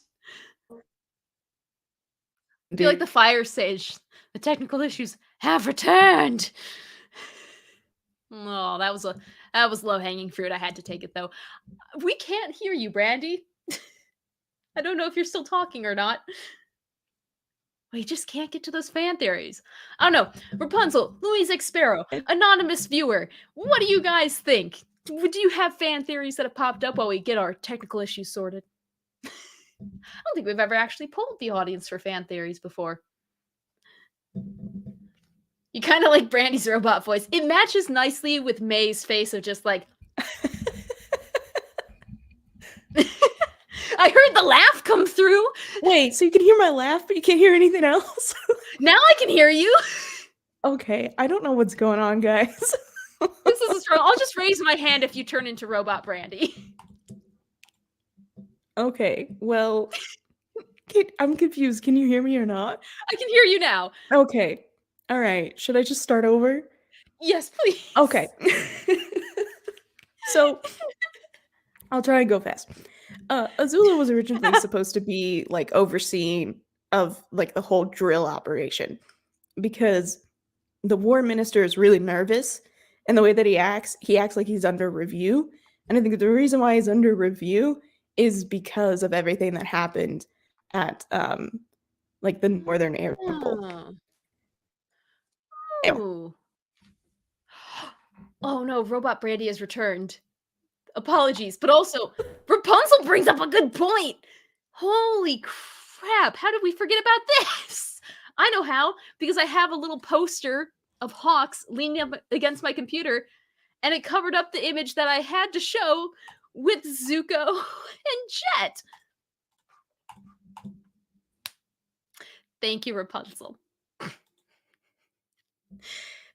I feel like the fire sage. The technical issues have returned. Oh, that was low-hanging fruit. I had to take it though. We can't hear you, Brandy. I don't know if you're still talking or not. We just can't get to those fan theories. I don't know. Rapunzel, Louise X Sparrow, anonymous viewer. What do you guys think? Do you have fan theories that have popped up while we get our technical issues sorted? I don't think we've ever actually polled the audience for fan theories before. You kind of like Brandy's robot voice. It matches nicely with May's face of just like... I heard the laugh come through. Wait, so you can hear my laugh, but you can't hear anything else? Now I can hear you. Okay, I don't know what's going on, guys. This is strong. I'll just raise my hand if you turn into Robot Brandy. Okay, well, I'm confused. Can you hear me or not? I can hear you now. Okay, all right. Should I just start over? Yes, please. Okay. So, I'll try and go fast. Azula was originally supposed to be like overseeing of like the whole drill operation because the war minister is really nervous, and the way that he acts like he's under review. And I think the reason why he's under review is because of everything that happened at like the Northern Air Temple. Oh. Oh no, Robot Brandy has returned. Apologies, but also Rapunzel brings up a good point. Holy crap, how did we forget about this? I know how, because I have a little poster of Hawks leaning up against my computer, and it covered up the image that I had to show with Zuko and Jet. Thank you, Rapunzel.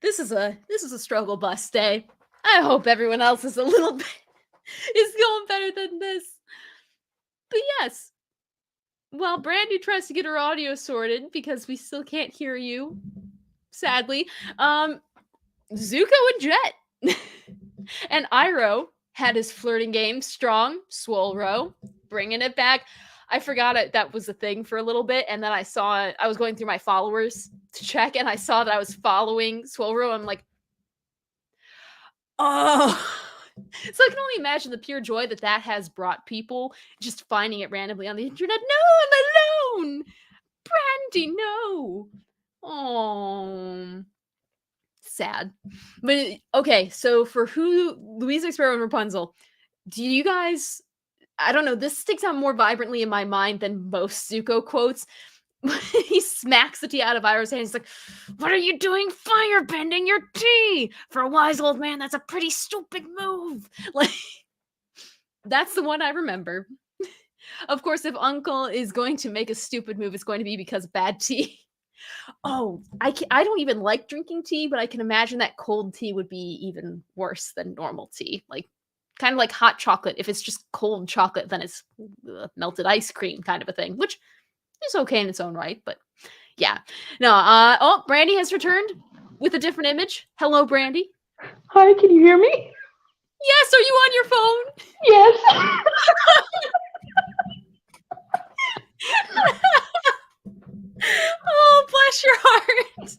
This is a struggle bus day. I hope everyone else is a little bit is going better than this. But yes, while Brandy tries to get her audio sorted because we still can't hear you, sadly, Zuko and Jet and Iroh had his flirting game strong, Swolro, bringing it back. I forgot that was a thing for a little bit, and then I was going through my followers to check, and I saw that I was following Swolro. I'm like, oh. So I can only imagine the pure joy that has brought people just finding it randomly on the internet. No, I'm alone. Brandy, no. Oh, sad. But okay, so for Louisa Sparrow and Rapunzel, do you guys? I don't know. This sticks out more vibrantly in my mind than most Zuko quotes. He smacks the tea out of Iroh's hand. He's like, "What are you doing firebending your tea? For a wise old man, that's a pretty stupid move." Like, that's the one I remember. Of course, if Uncle is going to make a stupid move, it's going to be because bad tea. Oh, I don't even like drinking tea, but I can imagine that cold tea would be even worse than normal tea. Like, kind of like hot chocolate. If it's just cold chocolate, then it's melted ice cream kind of a thing, which is okay in its own right, but yeah. No, oh, Brandy has returned with a different image. Hello, Brandy. Hi, can you hear me? Yes, are you on your phone? Yes. Oh, bless your heart.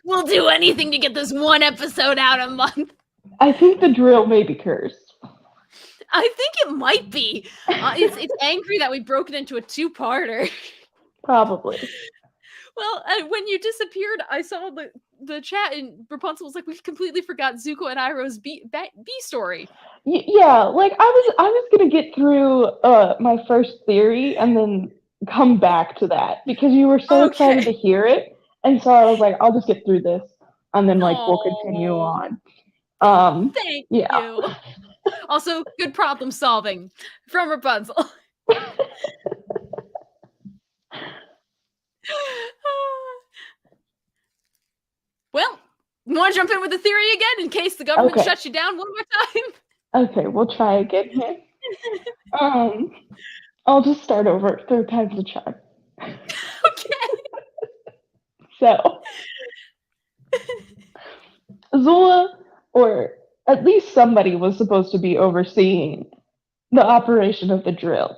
We'll do anything to get this one episode out a month. I think the drill may be cursed. I think it might be. It's angry that we broke it into a two-parter. Probably. Well, when you disappeared, I saw the chat, and Rapunzel was like, "We completely forgot Zuko and Iroh's B story." Yeah, like I was gonna get through my first theory and then come back to that because you were so excited to hear it, and so I was like, I'll just get through this, and then like we'll continue on. Thank you. Also, good problem solving from Rapunzel. Well, you want to jump in with a theory again in case the government shuts you down one more time? Okay, we'll try again here. I'll just start over. Third time's the charm. Okay. So, Azula, or at least somebody, was supposed to be overseeing the operation of the drill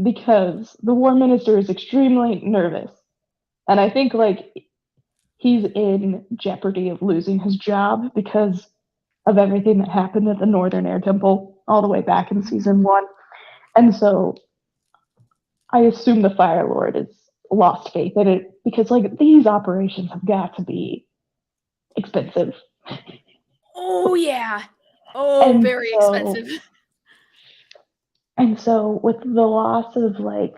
because the war minister is extremely nervous. And I think like he's in jeopardy of losing his job because of everything that happened at the Northern Air Temple all the way back in season 1. And so I assume the Fire Lord has lost faith in it because like these operations have got to be expensive. Oh yeah. Oh, and very expensive. And so with the loss of like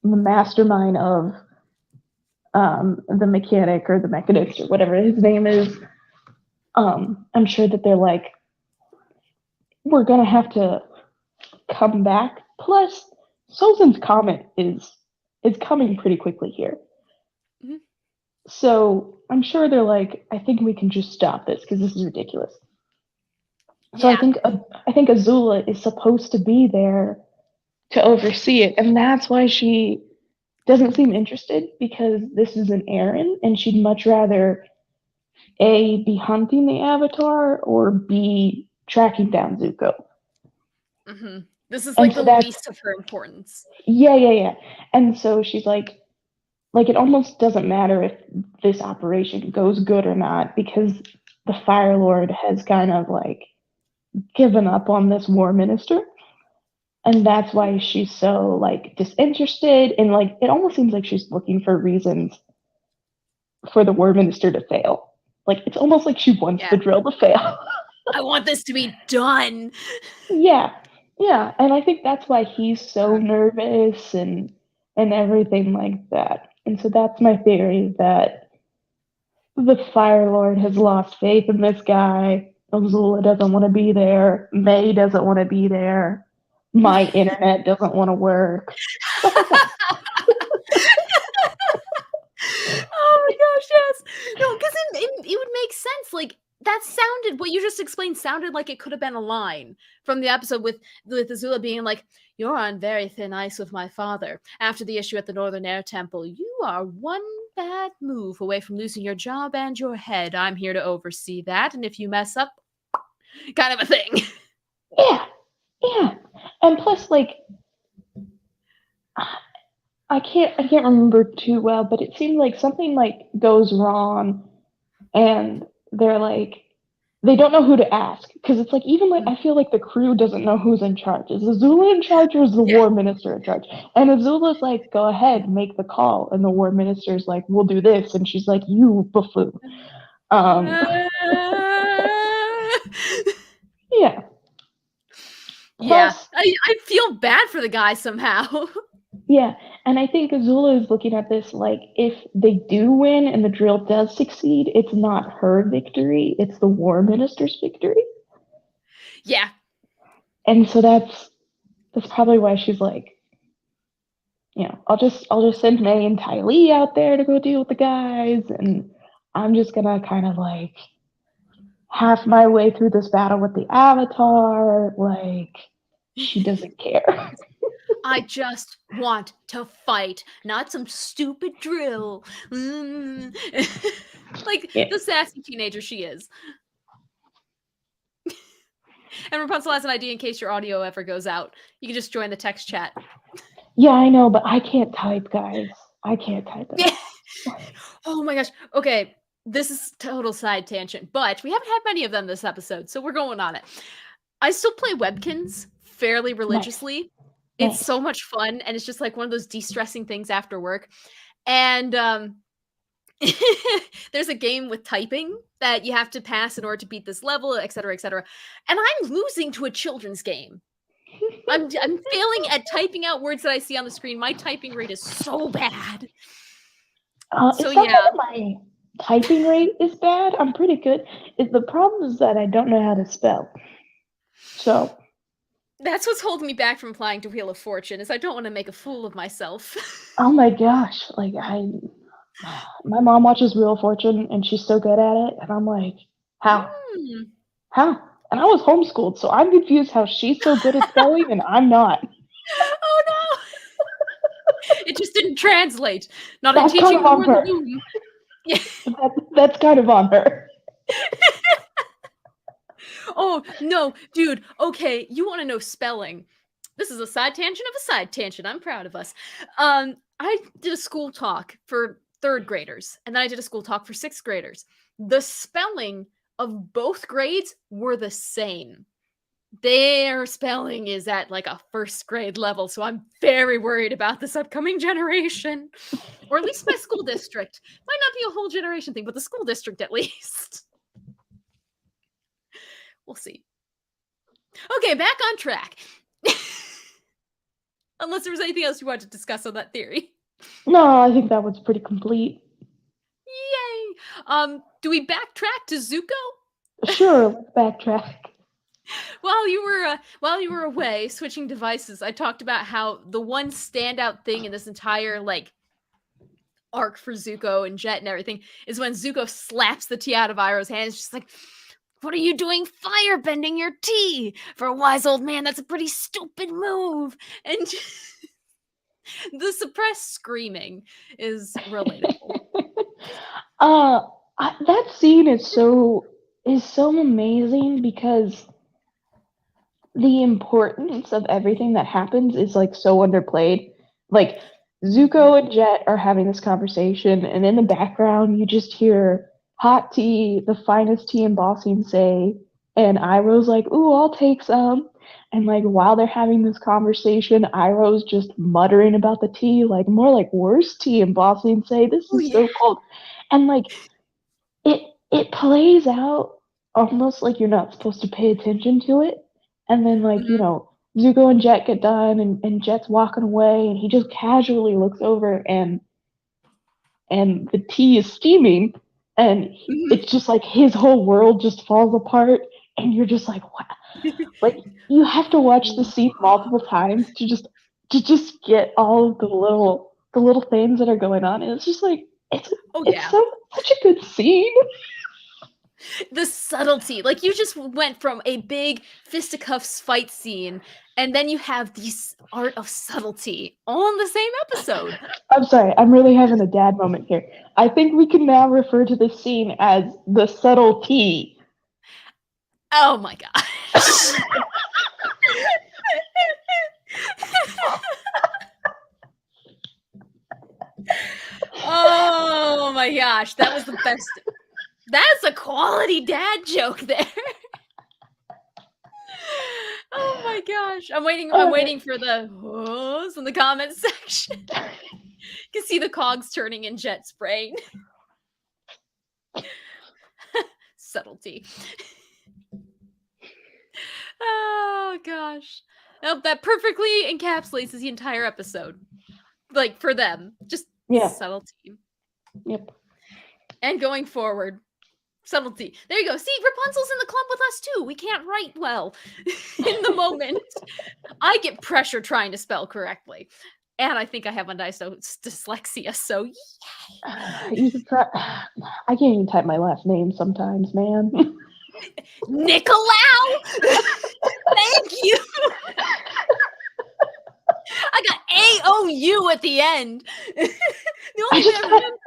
the mastermind of the mechanic or the mechanist or whatever his name is, I'm sure that they're like, we're gonna have to come back. Plus, Sozin's comet is coming pretty quickly here. Mm-hmm. So I'm sure they're like, I think we can just stop this because this is ridiculous. So yeah. I think Azula is supposed to be there to oversee it, and that's why she doesn't seem interested, because this is an errand, and she'd much rather A, be hunting the Avatar, or B, tracking down Zuko. Mm-hmm. This is And like so the that's, least of her importance. yeah. And so she's like, it almost doesn't matter if this operation goes good or not, because the Fire Lord has kind of like given up on this war minister. And that's why she's so like disinterested, and like it almost seems like she's looking for reasons for the war minister to fail. Like it's almost like she wants Yeah. the drill to fail. I want this to be done. Yeah. And I think that's why he's so nervous and everything like that. And so that's my theory, that the Fire Lord has lost faith in this guy. Azula doesn't want to be there. May doesn't want to be there. My internet doesn't want to work. Stuff like that. Oh my gosh, yes. No, because it would make sense. Like, that sounded, what you just explained sounded like it could have been a line from the episode with Azula being like, "You're on very thin ice with my father. After the issue at the Northern Air Temple, you are one bad move away from losing your job and your head. I'm here to oversee that, and if you mess up," kind of a thing. Yeah. And plus, like, I can't remember too well, but it seemed like something like goes wrong, and they're like, they don't know who to ask, because it's like, even like, I feel like the crew doesn't know who's in charge. Is Azula in charge, or is the war minister in charge? And Azula's like, go ahead, make the call, and the war minister's like, we'll do this, and she's like, you buffoon. Yeah. Yeah, Plus, I feel bad for the guy somehow. yeah, and I think Azula is looking at this like, if they do win and the drill does succeed, it's not her victory, it's the war minister's victory. Yeah. And so that's probably why she's like, I'll just send May and Ty Lee out there to go deal with the guys, and I'm just gonna kind of like half my way through this battle with the Avatar. Like, she doesn't care. I just want to fight, not some stupid drill. Like the sassy teenager she is. And Rapunzel has an idea in case your audio ever goes out. You can just join the text chat. Yeah, I know, but I can't type, guys. I can't type it. Oh my gosh. Okay, this is total side tangent, but we haven't had many of them this episode, so we're going on it. I still play Webkins fairly religiously. Nice. It's so much fun, and it's just like one of those de-stressing things after work. And there's a game with typing that you have to pass in order to beat this level, etc., etc. And I'm losing to a children's game. I'm failing at typing out words that I see on the screen. My typing rate is so bad. So yeah, my typing rate is bad. I'm pretty good. The problem is that I don't know how to spell. So that's what's holding me back from applying to Wheel of Fortune, is I don't want to make a fool of myself. Oh my gosh, like my mom watches Wheel of Fortune and she's so good at it, and I'm like, how? How? And I was homeschooled, so I'm confused how she's so good at spelling and I'm not. Oh no! It just didn't translate. Not in teaching or the womb. Yeah. That's kind of on her. Oh, no, dude. Okay, you want to know spelling. This is a side tangent of a side tangent. I'm proud of us. I did a school talk for 3rd graders, and then I did a school talk for 6th graders. The spelling of both grades were the same. Their spelling is at like a 1st grade level, so I'm very worried about this upcoming generation. Or at least my school district. Might not be a whole generation thing, but the school district at least. We'll see. Okay, back on track. Unless there was anything else you wanted to discuss on that theory. No, I think that was pretty complete. Yay! Do we backtrack to Zuko? Sure, let's backtrack. While you were away switching devices, I talked about how the one standout thing in this entire like arc for Zuko and Jet and everything is when Zuko slaps the tea out of Iroh's hand. It's just like, what are you doing firebending your tea? For a wise old man, that's a pretty stupid move. And the suppressed screaming is relatable. That scene is so amazing, because the importance of everything that happens is like so underplayed. Like Zuko and Jet are having this conversation, and in the background you just hear hot tea, the finest tea in Bossing say, and Iroh's like, "Ooh, I'll take some." And like while they're having this conversation, Iroh's just muttering about the tea, like more like worse tea in Bossing say, "This Oh is yeah. so cold," and like it plays out almost like you're not supposed to pay attention to it. And then like, Mhm. Zuko and Jet get done and Jet's walking away and he just casually looks over and the tea is steaming and Mhm. it's just like his whole world just falls apart and you're just like, what? Like you have to watch the scene multiple times to just get all of the little things that are going on. And it's just like Oh it's yeah. such a good scene. The subtlety. Like you just went from a big fisticuffs fight scene, and then you have this art of subtlety all in the same episode. I'm sorry, I'm really having a dad moment here. I think we can now refer to this scene as the subtlety. Oh my gosh. Oh my gosh, that was the best. That's a quality dad joke there. Oh my gosh. I'm waiting for the whoas in the comments section. You can see the cogs turning in Jet's brain. Subtlety. Oh gosh. Nope, that perfectly encapsulates the entire episode. Like for them. Just Yeah, subtlety. yep. And going forward. Subtlety. There you go. See, Rapunzel's in the club with us too. We can't write well in the moment. I get pressure trying to spell correctly. And I think I have a nice dyslexia, so You should try. I can't even type my last name sometimes, man. Nicolau! Thank you! I got AOU at the end. The only thing I remember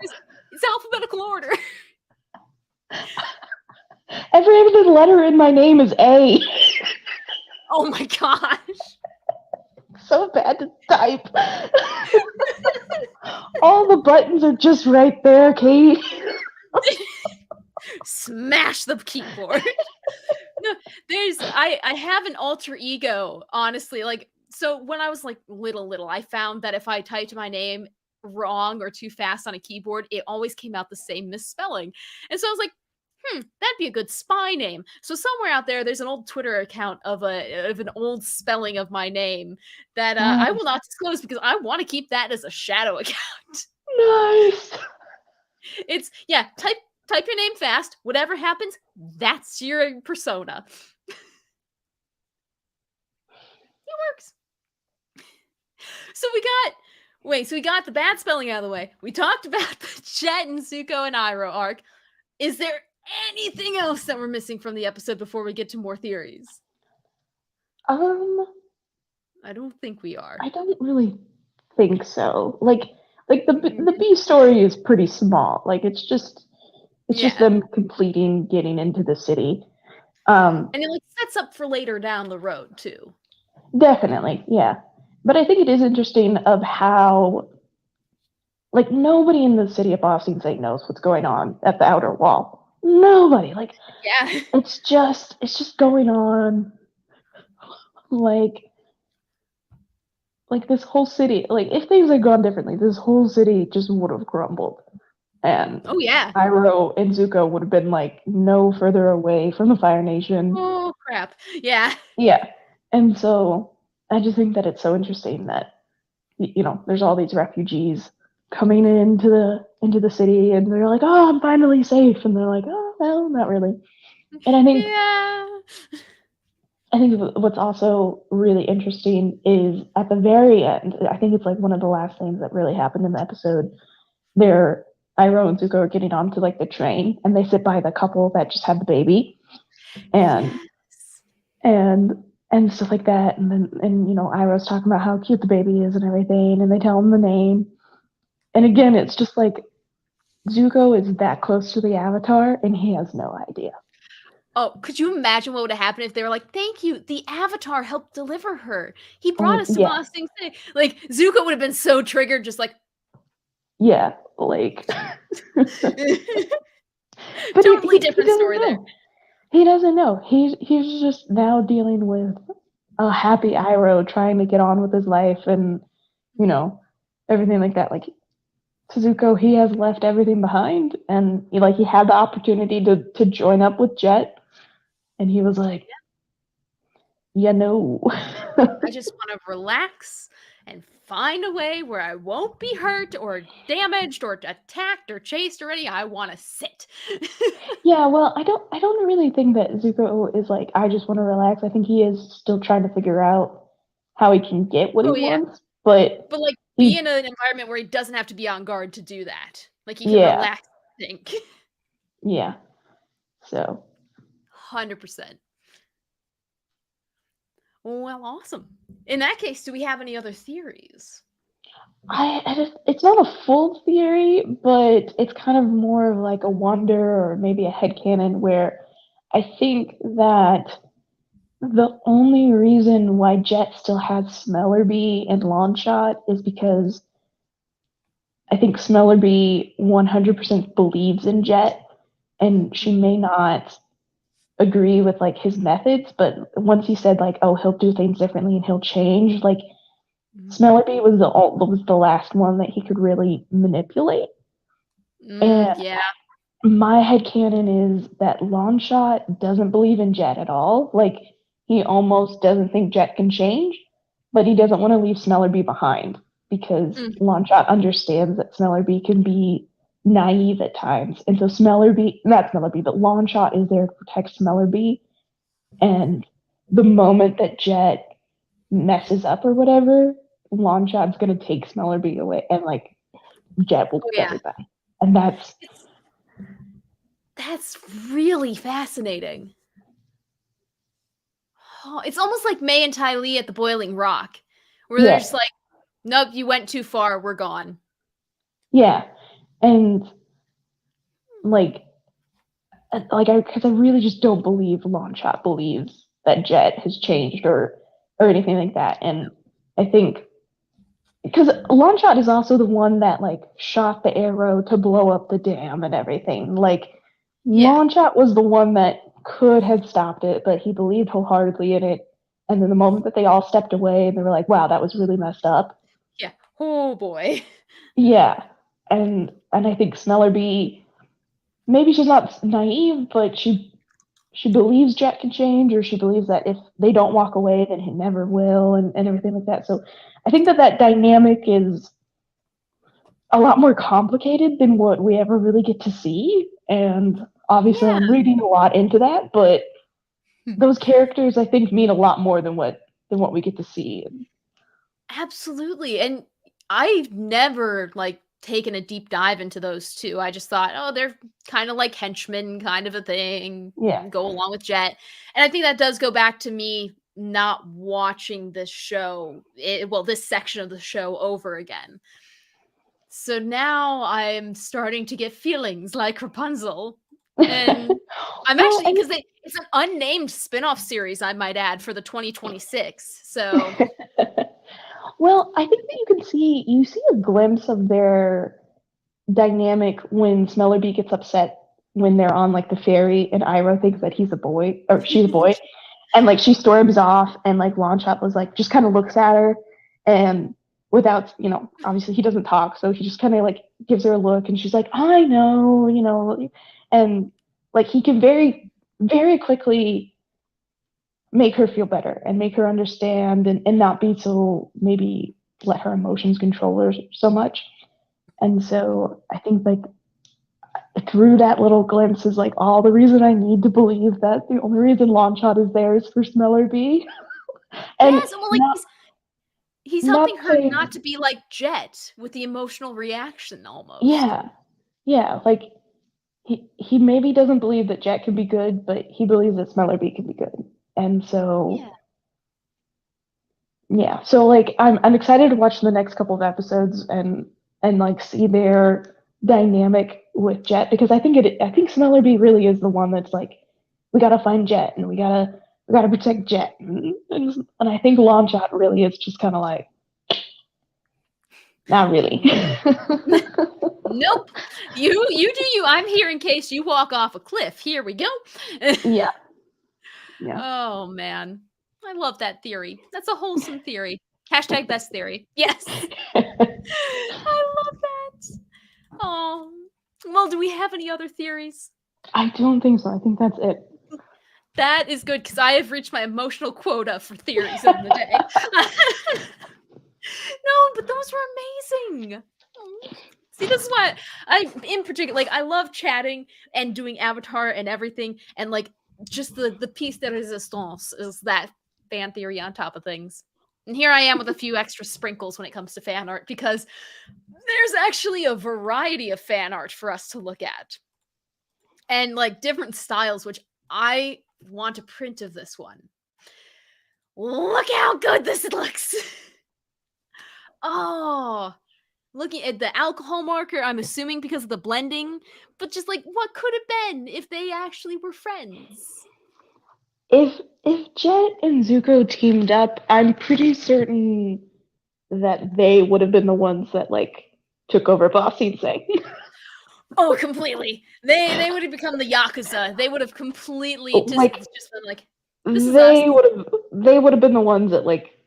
is alphabetical order. Every other letter in my name is A. Oh my gosh. So bad to type. All the buttons are just right there, Kate. Smash the keyboard. No, I have an alter ego, honestly. Like, so when I was like little, I found that if I typed my name wrong or too fast on a keyboard, it always came out the same misspelling. And so I was like, that'd be a good spy name. So somewhere out there's an old Twitter account of an old spelling of my name that I will not disclose because I want to keep that as a shadow account. Nice. It's type your name fast. Whatever happens, that's your persona. It works. So we got the bad spelling out of the way. We talked about the Jet and Zuko and Iroh arc. Is there anything else that we're missing from the episode before we get to more theories? I don't think we are. I don't really think so. Like the B story is pretty small. Like it's just them completing getting into the city. And it like sets up for later down the road too. Definitely, yeah. But I think it is interesting of how like nobody in the city of Bossing State knows what's going on at the outer wall. Nobody. Like Yeah. it's just going on like this whole city, like if things had gone differently, this whole city just would have crumbled. And Oh yeah. Iroh and Zuko would have been like no further away from the Fire Nation. Oh crap. Yeah. Yeah. And so I just think that it's so interesting that there's all these refugees coming into the city and they're like, "Oh, I'm finally safe." And they're like, "Oh, well, not really." And I think what's also really interesting is at the very end, I think it's like one of the last things that really happened in the episode. Iroh and Zuko are getting onto like the train and they sit by the couple that just had the baby. And and stuff like that. And then Iroh's talking about how cute the baby is and everything, and they tell him the name. And again, it's just like Zuko is that close to the Avatar and he has no idea. Oh, could you imagine what would have happened if they were like, "Thank you, the Avatar helped deliver her. He brought us to Yeah, Ba Sing Se." Like, Zuko would have been so triggered, just like, yeah, like, but totally he different doesn't story there. know. He doesn't know. He's just now dealing with a happy Iroh trying to get on with his life and, you know, everything like that. Like, Suzuko, he has left everything behind, and he had the opportunity to join up with Jet, and he was like, "Yeah, no." I just want to relax and find a way where I won't be hurt or damaged or attacked or chased or anything. I want to sit. Yeah, well, I don't really think that Zuko is like, I just want to relax. I think he is still trying to figure out how he can get what he Oh yeah, wants, but but like be he, in an environment where he doesn't have to be on guard to do that. Like he can yeah, relax and think. yeah. So 100%. Well, awesome. In that case, do we have any other theories? I just, it's not a full theory, but it's kind of more of like a wonder or maybe a headcanon where I think that the only reason why Jet still has Smellerbee and Longshot is because I think Smellerbee 100% believes in Jet, and she may not agree with like his methods, but once he said like, oh, he'll do things differently and he'll change, like Smellerbee was the last one that he could really manipulate. And Yeah. my headcanon is that Longshot doesn't believe in Jet at all. Like he almost doesn't think Jet can change, but he doesn't want to leave Smellerbee behind because Mhm. Longshot understands that Smellerbee can be naive at times. And so Smellerbee, not Smellerbee, but Longshot is there to protect Smellerbee. And the moment that Jet messes up or whatever, Longshot's gonna take Smellerbee away and like Jet will Oh yeah. better die. And That's really fascinating. Oh, it's almost like May and Ty Lee at the Boiling Rock, where they're yeah, just like, "Nope, you went too far. We're gone." yeah. And like because I really just don't believe Longshot believes that Jet has changed or anything like that. And I think because Longshot is also the one that like shot the arrow to blow up the dam and everything. Like Yeah. Longshot was the one that could have stopped it, but he believed wholeheartedly in it. And then the moment that they all stepped away, they were like, "Wow, that was really messed up." Yeah. Oh boy. Yeah, and I think Smellerbee, maybe she's not naive, but she believes Jet can change, or she believes that if they don't walk away, then he never will, and everything like that. So I think that dynamic is a lot more complicated than what we ever really get to see. And obviously, Yeah. I'm reading a lot into that, but those characters I think mean a lot more than what we get to see. Absolutely. And I've never like taken a deep dive into those two. I just thought, oh, they're kind of like henchmen, kind of a thing, Yeah, go along with Jet. And I think that does go back to me not watching this show, this section of the show over again. So now I'm starting to get feelings like Rapunzel. And I'm well, actually, because it's an unnamed spin-off series, I might add, for the 2026. So well, I think that you see a glimpse of their dynamic when Smellerbee gets upset when they're on like the ferry and Iroh thinks that he's a boy or she's a boy, and like she storms off and like Longshot was like just kind of looks at her and without obviously he doesn't talk, so he just kind of like gives her a look and she's like, I know, and like he can very very quickly make her feel better and make her understand and not be so maybe let her emotions control her so much. And so I think like through that little glimpse is like all the reason I need to believe that the only reason Longshot is there is for Smellerbee. And yes, well, like not he's not helping her not saying, to be like Jet with the emotional reaction almost. yeah, yeah, like he maybe doesn't believe that Jet can be good, but he believes that Smellerbee can be good. And Yeah. so yeah, so like I'm excited to watch the next couple of episodes and like see their dynamic with Jet because I think Smellerbee really is the one that's like we gotta find Jet, and we gotta protect Jet, and I think Longshot really is just kind of like, not really. Nope. You do you. I'm here in case you walk off a cliff. Here we go. Yeah. Oh man. I love that theory. That's a wholesome theory. Hashtag best theory. Yes. I love that. Oh. Well, do we have any other theories? I don't think so. I think that's it. That is good because I have reached my emotional quota for theories of the day. No, but those were amazing. See, this is what I, in particular, like, I love chatting and doing Avatar and everything, and like just the piece de resistance is that fan theory on top of things. And here I am with a few extra sprinkles when it comes to fan art because there's actually a variety of fan art for us to look at, and like different styles, which I want to print of this one. Look how good this looks. Oh, looking at the alcohol marker, I'm assuming because of the blending, but just like what could have been if they actually were friends? If Jet and Zuko teamed up, I'm pretty certain that they would have been the ones that like took over Ba Sing Se. Oh, completely. They would have become the Yakuza. They would have completely just been like, this is us. They would have been the ones that like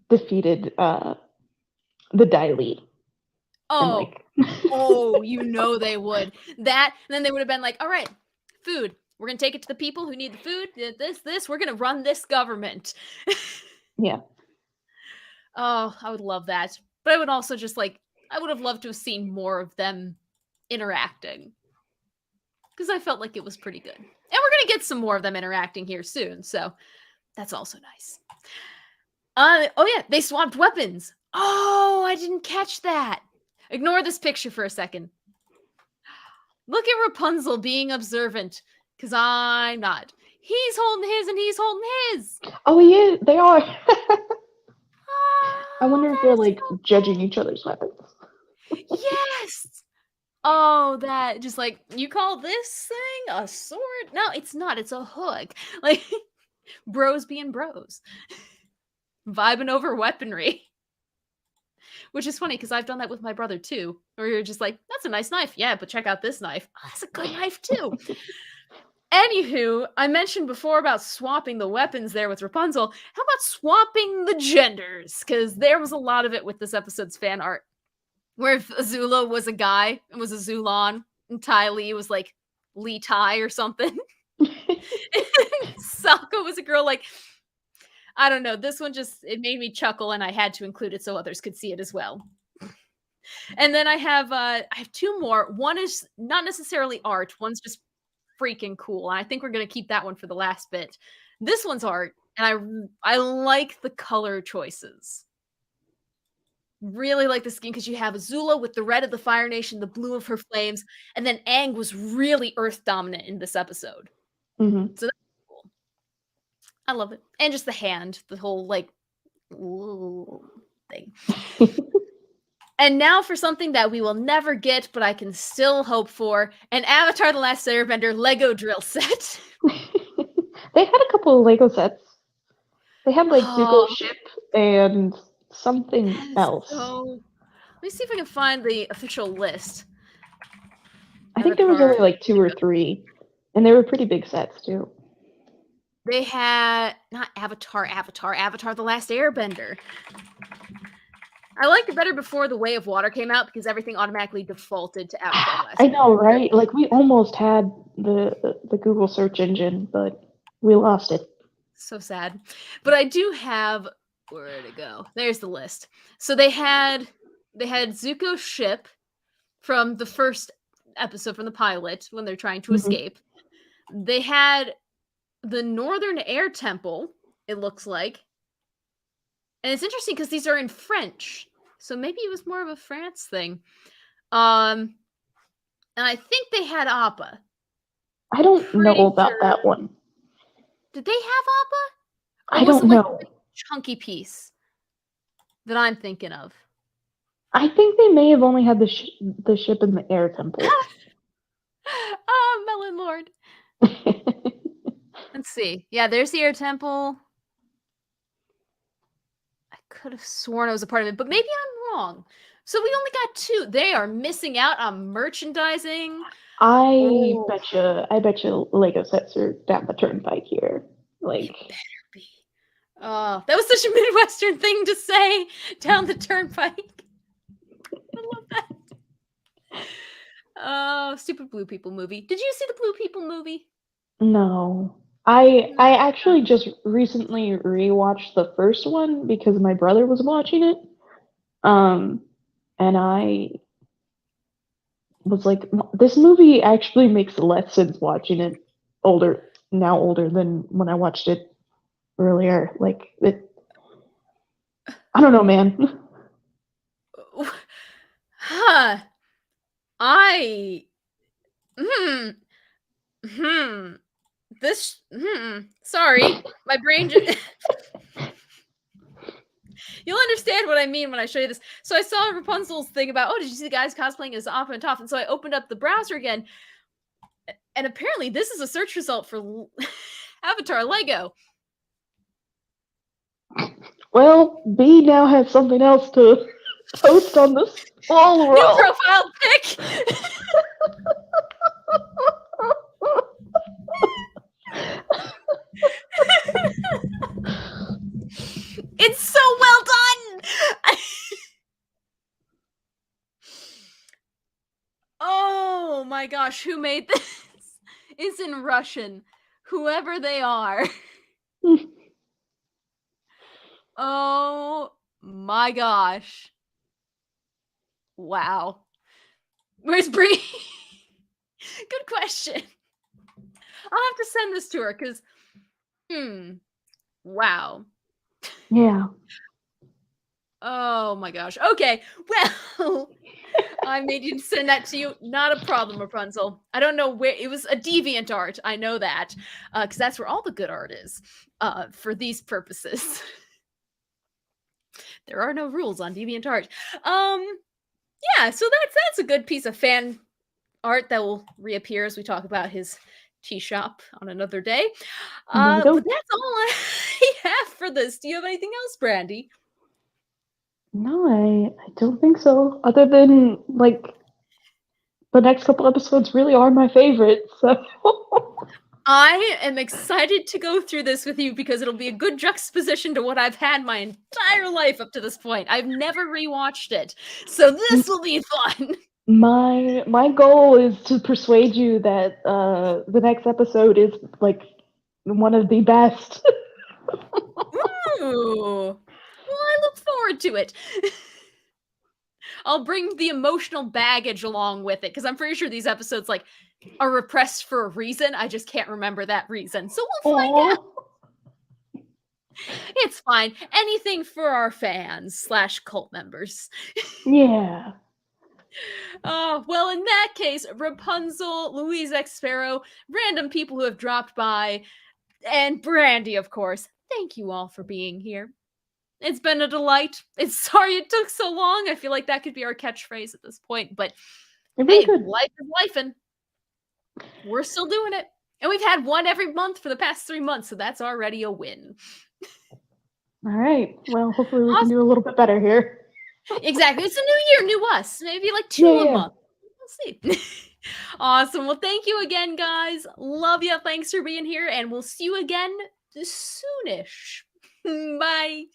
defeated the Dai Li. Oh, oh, you know they would. That, and then they would have been like, all right, food. We're going to take it to the people who need the food. This. We're going to run this government. Yeah. Oh, I would love that. But I would also just like, I would have loved to have seen more of them interacting. Because I felt like it was pretty good. And we're going to get some more of them interacting here soon. So that's also nice. Oh yeah, they swapped weapons. Oh, I didn't catch that. Ignore this picture for a second. Look at Rapunzel being observant, because I'm not. He's holding his and he's holding his. Oh, he is. They are. Oh, I wonder if they're like judging each other's weapons. Yes. Oh, that just like, you call this thing a sword? No, it's not. It's a hook. Like, bros being bros. Vibing over weaponry. Which is funny because I've done that with my brother too. Where you're just like, that's a nice knife. Yeah, but check out this knife. Oh, that's a good knife too. Anywho, I mentioned before about swapping the weapons there with Rapunzel. How about swapping the genders? Because there was a lot of it with this episode's fan art. Where if Azula was a guy and was a Zulon, and Ty Lee was like Lee Tai or something. Sokka was a girl, like, I don't know. This one just, it made me chuckle and I had to include it so others could see it as well. And then I have two more. One is not necessarily art. One's just freaking cool. And I think we're going to keep that one for the last bit. This one's art, and I like the color choices. Really like the skin because you have Azula with the red of the Fire Nation, the blue of her flames, and then Aang was really Earth dominant in this episode. Mm-hmm. So that's cool. I love it. And just the hand, the whole like thing. And now for something that we will never get, but I can still hope for, an Avatar the Last Airbender Lego drill set. They had a couple of Lego sets. They had like Zuko's ship and something else. So, let me see if I can find the official list. I think there was only like 2 or 3, and they were pretty big sets too. They had not Avatar the Last Airbender. I liked it better before The Way of Water came out because everything automatically defaulted to Avatar the Last Airbender. I know, right? Like we almost had the Google search engine, but we lost it. So sad. But I do have, where to go? There's the list. So they had Zuko's ship from the first episode from the pilot when they're trying to escape. They had the Northern Air Temple, it looks like. And it's interesting because these are in French. So maybe it was more of a France thing. And I think they had Appa. I don't know about that one. Did they have Appa? Or I don't know. Like a chunky piece that I'm thinking of. I think they may have only had the ship in the Air Temple. Oh, Melon Lord. Let's see. Yeah, there's the air temple. I could have sworn I was a part of it, but maybe I'm wrong. So we only got 2. They are missing out on merchandising. I Oh. bet you Lego sets are down the turnpike here. Like, It better be. Oh, that was such a Midwestern thing to say. Down the turnpike. I love that. Oh, stupid Blue People movie. Did you see the Blue People movie? no. I actually just recently rewatched the first one because my brother was watching it. And I was like, this movie actually makes less sense watching it older than when I watched it earlier. Like, I don't know, man. Huh. Sorry. My brain just You'll understand what I mean when I show you this. So I saw Rapunzel's thing about, oh, did you see the guys cosplaying as Oppa and Toph? And so I opened up the browser again, and apparently this is a search result for Avatar Lego. Well, B now has something else to post on this wall New roll. profile pic. It's so well done. Oh my gosh, who made this? It's in Russian. Whoever they are. Oh my gosh. Wow. Where's Bree? Good question. I'll have to send this to her because, wow. Yeah. Oh my gosh. Okay. Well, I made you send that to you. Not a problem, Rapunzel. I don't know where it was a deviant art. I know that because that's where all the good art is for these purposes. There are no rules on deviant art. Yeah, so that's a good piece of fan art that will reappear as we talk about his tea shop on another day. But that's all I have for this. Do you have anything else, Brandy? No, I don't think so. Other than, like, the next couple episodes really are my favorite, so. I am excited to go through this with you because it'll be a good juxtaposition to what I've had my entire life up to this point. I've never rewatched it, so this will be fun. My goal is to persuade you that the next episode is, like, one of the best. Ooh. Well, I look forward to it. I'll bring the emotional baggage along with it because I'm pretty sure these episodes like are repressed for a reason. I just can't remember that reason. So we'll find out. It's fine. Anything for our fans / cult members. Yeah. Oh, well, in that case, Rapunzel, Louise X Sparrow, random people who have dropped by, and Brandy, of course. Thank you all for being here. It's been a delight. It's sorry it took so long. I feel like that could be our catchphrase at this point, but hey, life is life, and we're still doing it. And we've had one every month for the past 3 months, so that's already a win. All right. Well, hopefully we can do a little bit better here. Exactly. It's a new year, new us. Maybe like 2 a month. We'll see. Awesome. Well, thank you again, guys. Love you. Thanks for being here, and we'll see you again soonish. Bye.